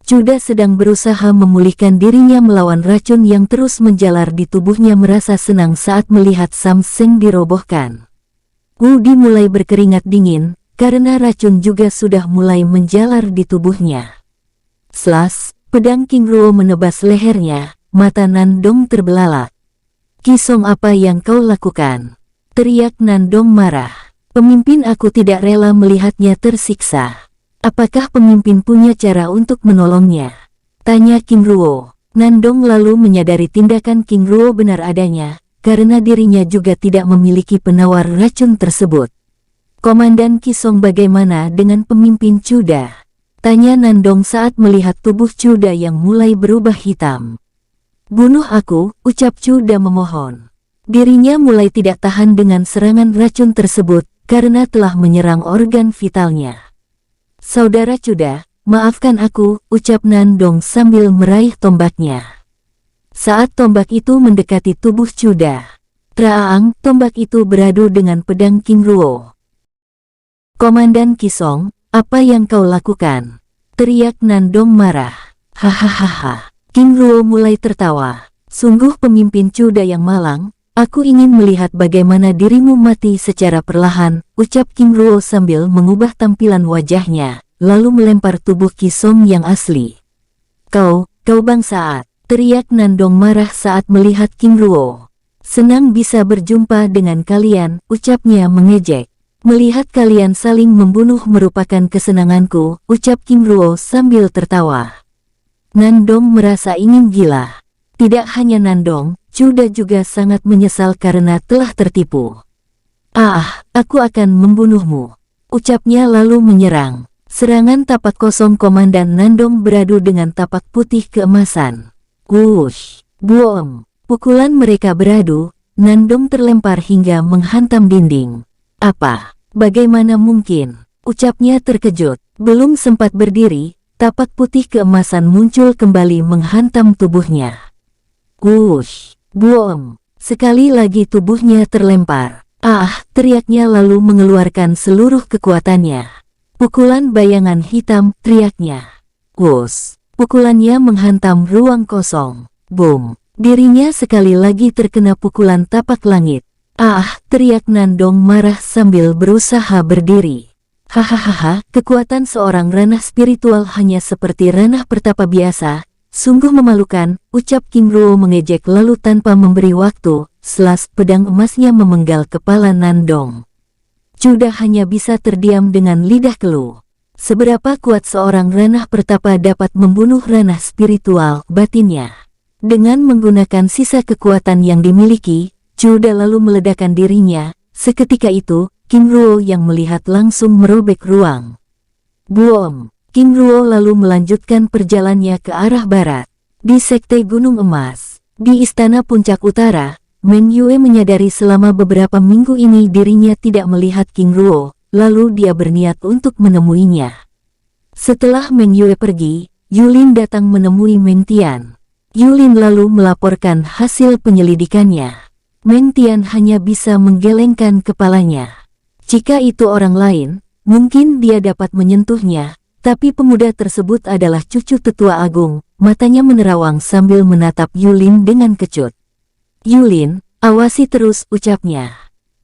Chuda sedang berusaha memulihkan dirinya melawan racun yang terus menjalar di tubuhnya merasa senang saat melihat Sam Seng dirobohkan. Wu Di mulai berkeringat dingin, karena racun juga sudah mulai menjalar di tubuhnya. Slas, pedang King Ruo menebas lehernya, mata Nandong terbelalak. Kisong, apa yang kau lakukan? Teriak Nandong marah. Pemimpin aku tidak rela melihatnya tersiksa. Apakah pemimpin punya cara untuk menolongnya? Tanya King Ruo. Nandong lalu menyadari tindakan King Ruo benar adanya, karena dirinya juga tidak memiliki penawar racun tersebut. Komandan Kisong, bagaimana dengan pemimpin Chuda? Tanya Nandong saat melihat tubuh Chuda yang mulai berubah hitam. Bunuh aku, ucap Chuda memohon. Dirinya mulai tidak tahan dengan serangan racun tersebut, karena telah menyerang organ vitalnya. Saudara Chuda, maafkan aku, ucap Nandong sambil meraih tombaknya. Saat tombak itu mendekati tubuh Chuda, teraang, tombak itu beradu dengan pedang King Ruo. Komandan Kisong, apa yang kau lakukan? Teriak Nandong marah. Hahaha. King Ruo mulai tertawa. Sungguh pemimpin Chuda yang malang, aku ingin melihat bagaimana dirimu mati secara perlahan, ucap King Ruo sambil mengubah tampilan wajahnya, lalu melempar tubuh Kisong yang asli. Kau bangsat. Teriak Nandong marah saat melihat King Ruo. Senang bisa berjumpa dengan kalian, ucapnya mengejek. Melihat kalian saling membunuh merupakan kesenanganku, ucap King Ruo sambil tertawa. Nandong merasa ingin gila. Tidak hanya Nandong, Chuda juga sangat menyesal karena telah tertipu. Aku akan membunuhmu, ucapnya lalu menyerang. Serangan tapak kosong Komandan Nandong beradu dengan tapak putih keemasan. Wush, buom. Pukulan mereka beradu, Nandong terlempar hingga menghantam dinding. Apa? Bagaimana mungkin? Ucapnya terkejut. Belum sempat berdiri, tapak putih keemasan muncul kembali menghantam tubuhnya. Wush, buom. Sekali lagi tubuhnya terlempar. Teriaknya lalu mengeluarkan seluruh kekuatannya. Pukulan bayangan hitam, teriaknya. Wush. Pukulannya menghantam ruang kosong. Boom. Dirinya sekali lagi terkena pukulan tapak langit. Teriak Nandong marah sambil berusaha berdiri. Hahaha, kekuatan seorang ranah spiritual hanya seperti ranah pertapa biasa. Sungguh memalukan, ucap King Ruo mengejek lalu tanpa memberi waktu, slas pedang emasnya memenggal kepala Nandong. Chuda hanya bisa terdiam dengan lidah keluh. Seberapa kuat seorang ranah pertapa dapat membunuh ranah spiritual batinnya? Dengan menggunakan sisa kekuatan yang dimiliki, Chuda lalu meledakkan dirinya. Seketika itu, King Ruo yang melihat langsung merobek ruang. Boom! King Ruo lalu melanjutkan perjalanannya ke arah barat. Di Sekte Gunung Emas, di Istana Puncak Utara, Meng Yue menyadari selama beberapa minggu ini dirinya tidak melihat King Ruo, lalu dia berniat untuk menemuinya. Setelah Meng Yue pergi, Yulin datang menemui Meng Tian. Yulin lalu melaporkan hasil penyelidikannya. Meng Tian hanya bisa menggelengkan kepalanya. Jika itu orang lain, mungkin dia dapat menyentuhnya, tapi pemuda tersebut adalah cucu tetua agung. Matanya menerawang sambil menatap Yulin dengan kecut. Yulin, awasi terus, ucapnya.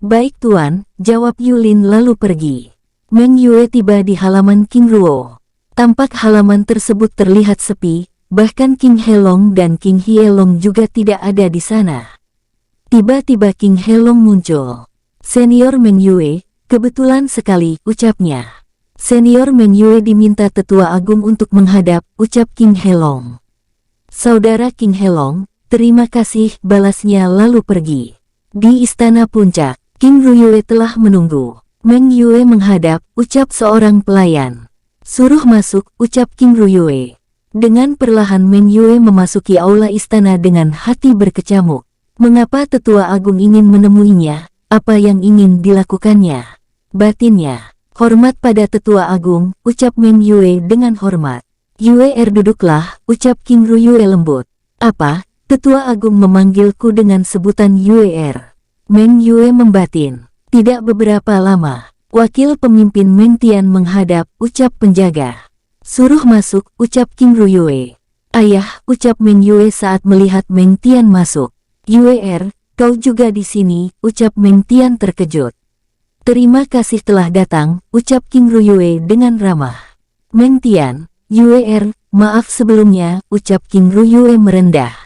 Baik tuan, jawab Yulin lalu pergi. Meng Yue tiba di halaman King Ruo. Tampak halaman tersebut terlihat sepi, bahkan King Helong dan King Hielong juga tidak ada di sana. Tiba-tiba King Helong muncul. Senior Meng Yue, kebetulan sekali, ucapnya. Senior Meng Yue diminta tetua agung untuk menghadap, ucap King Helong. Saudara King Helong, terima kasih, balasnya lalu pergi. Di Istana Puncak, King Ruyue telah menunggu. Meng Yue menghadap, ucap seorang pelayan. Suruh masuk, ucap King Ruyue. Dengan perlahan Meng Yue memasuki aula istana dengan hati berkecamuk. Mengapa tetua agung ingin menemuinya? Apa yang ingin dilakukannya? Batinnya. Hormat pada tetua agung, ucap Meng Yue dengan hormat. Yue duduklah, ucap King Ruyue lembut. Apa? Tetua agung memanggilku dengan sebutan Yue. Meng Yue membatin. Tidak beberapa lama, wakil pemimpin Meng Tian menghadap, ucap penjaga. Suruh masuk, ucap King Ruyue. Ayah, ucap Meng Yue saat melihat Meng Tian masuk. Yue, kau juga di sini, ucap Meng Tian terkejut. Terima kasih telah datang, ucap King Ruyue dengan ramah. Meng Tian, Yue, maaf sebelumnya, ucap King Ruyue merendah.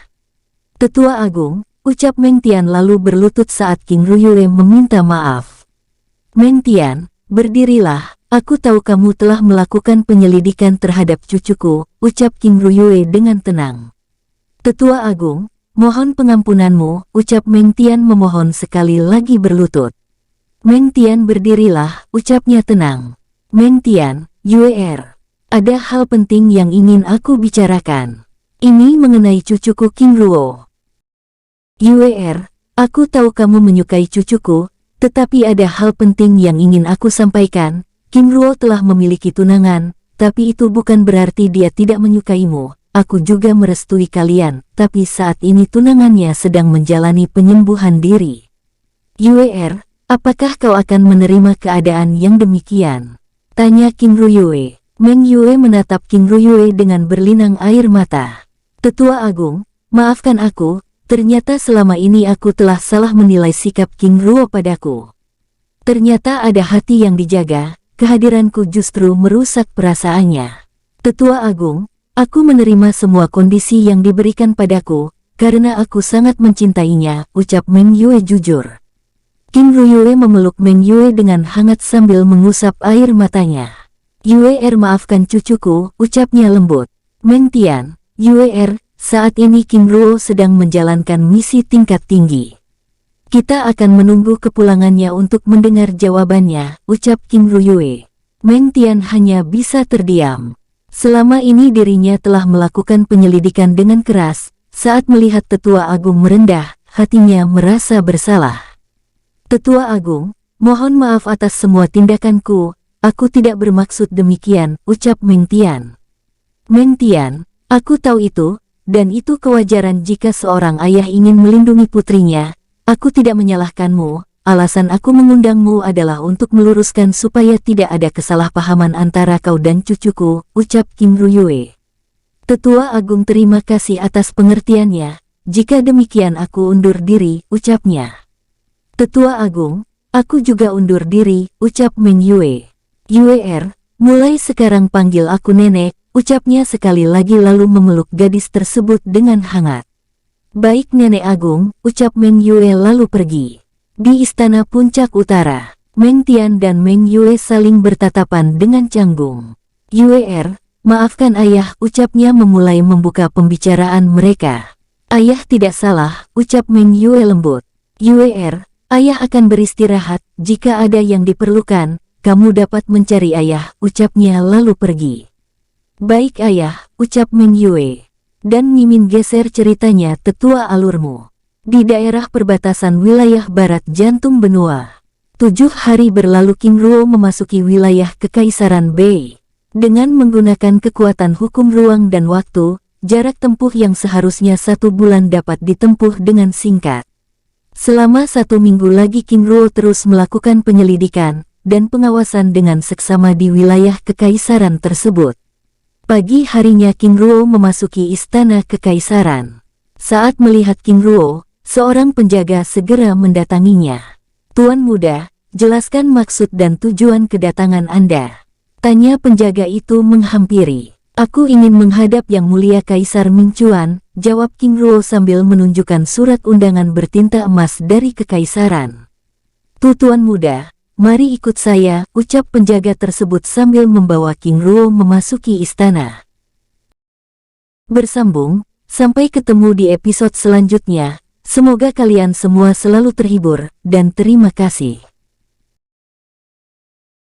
Tetua agung, ucap Meng Tian lalu berlutut saat King Ruyue meminta maaf. Meng Tian, berdirilah, aku tahu kamu telah melakukan penyelidikan terhadap cucuku, ucap King Ruyue dengan tenang. Tetua agung, mohon pengampunanmu, ucap Meng Tian memohon sekali lagi berlutut. Meng Tian berdirilah, ucapnya tenang. Meng Tian, Yue, ada hal penting yang ingin aku bicarakan. Ini mengenai cucuku King Ruo. Yue, aku tahu kamu menyukai cucuku, tetapi ada hal penting yang ingin aku sampaikan. King Ruo telah memiliki tunangan, tapi itu bukan berarti dia tidak menyukaimu. Aku juga merestui kalian, tapi saat ini tunangannya sedang menjalani penyembuhan diri. Yue, apakah kau akan menerima keadaan yang demikian? Tanya King Ruyue. Meng Yue menatap King Ruyue dengan berlinang air mata. Tetua agung, maafkan aku, ternyata selama ini aku telah salah menilai sikap King Ruo padaku. Ternyata ada hati yang dijaga, kehadiranku justru merusak perasaannya. Tetua agung, aku menerima semua kondisi yang diberikan padaku, karena aku sangat mencintainya, ucap Meng Yue jujur. King Ruyue memeluk Meng Yue dengan hangat sambil mengusap air matanya. Yue, maafkan cucuku, ucapnya lembut. Meng Tian, Yue, saat ini King Ruo sedang menjalankan misi tingkat tinggi. Kita akan menunggu kepulangannya untuk mendengar jawabannya, ucap King Ruyue. Meng Tian hanya bisa terdiam. Selama ini dirinya telah melakukan penyelidikan dengan keras, saat melihat tetua agung merendah, hatinya merasa bersalah. Tetua agung, mohon maaf atas semua tindakanku, aku tidak bermaksud demikian, ucap Meng Tian. Meng Tian, aku tahu itu, dan itu kewajaran jika seorang ayah ingin melindungi putrinya. Aku tidak menyalahkanmu, alasan aku mengundangmu adalah untuk meluruskan supaya tidak ada kesalahpahaman antara kau dan cucuku, ucap King Ruyue. Tetua agung terima kasih atas pengertiannya, jika demikian aku undur diri, ucapnya. Tetua agung, aku juga undur diri, ucap Meng Yue. Yue, mulai sekarang panggil aku nenek, ucapnya sekali lagi lalu memeluk gadis tersebut dengan hangat. Baik nenek agung, ucap Meng Yue lalu pergi. Di Istana Puncak Utara, Meng Tian dan Meng Yue saling bertatapan dengan canggung. Yue, maafkan ayah, ucapnya memulai membuka pembicaraan mereka. Ayah tidak salah, ucap Meng Yue lembut. Yue, ayah akan beristirahat, jika ada yang diperlukan, kamu dapat mencari ayah, ucapnya lalu pergi. Baik ayah, ucap Meng Yue. Dan Mimin geser ceritanya tetua alurmu. Di daerah perbatasan wilayah barat jantung benua. 7 hari berlalu King Ruo memasuki wilayah Kekaisaran Bei. Dengan menggunakan kekuatan hukum ruang dan waktu, jarak tempuh yang seharusnya 1 bulan dapat ditempuh dengan singkat. Selama 1 minggu lagi King Ruo terus melakukan penyelidikan dan pengawasan dengan seksama di wilayah Kekaisaran tersebut. Pagi harinya King Ruo memasuki istana Kekaisaran. Saat melihat King Ruo, seorang penjaga segera mendatanginya. Tuan muda, jelaskan maksud dan tujuan kedatangan Anda. Tanya penjaga itu menghampiri. Aku ingin menghadap Yang Mulia Kaisar Ming Chuan, jawab King Ruo sambil menunjukkan surat undangan bertinta emas dari Kekaisaran. Tuan muda, mari ikut saya, ucap penjaga tersebut sambil membawa King Ruo memasuki istana. Bersambung, sampai ketemu di episode selanjutnya. Semoga kalian semua selalu terhibur, dan terima kasih.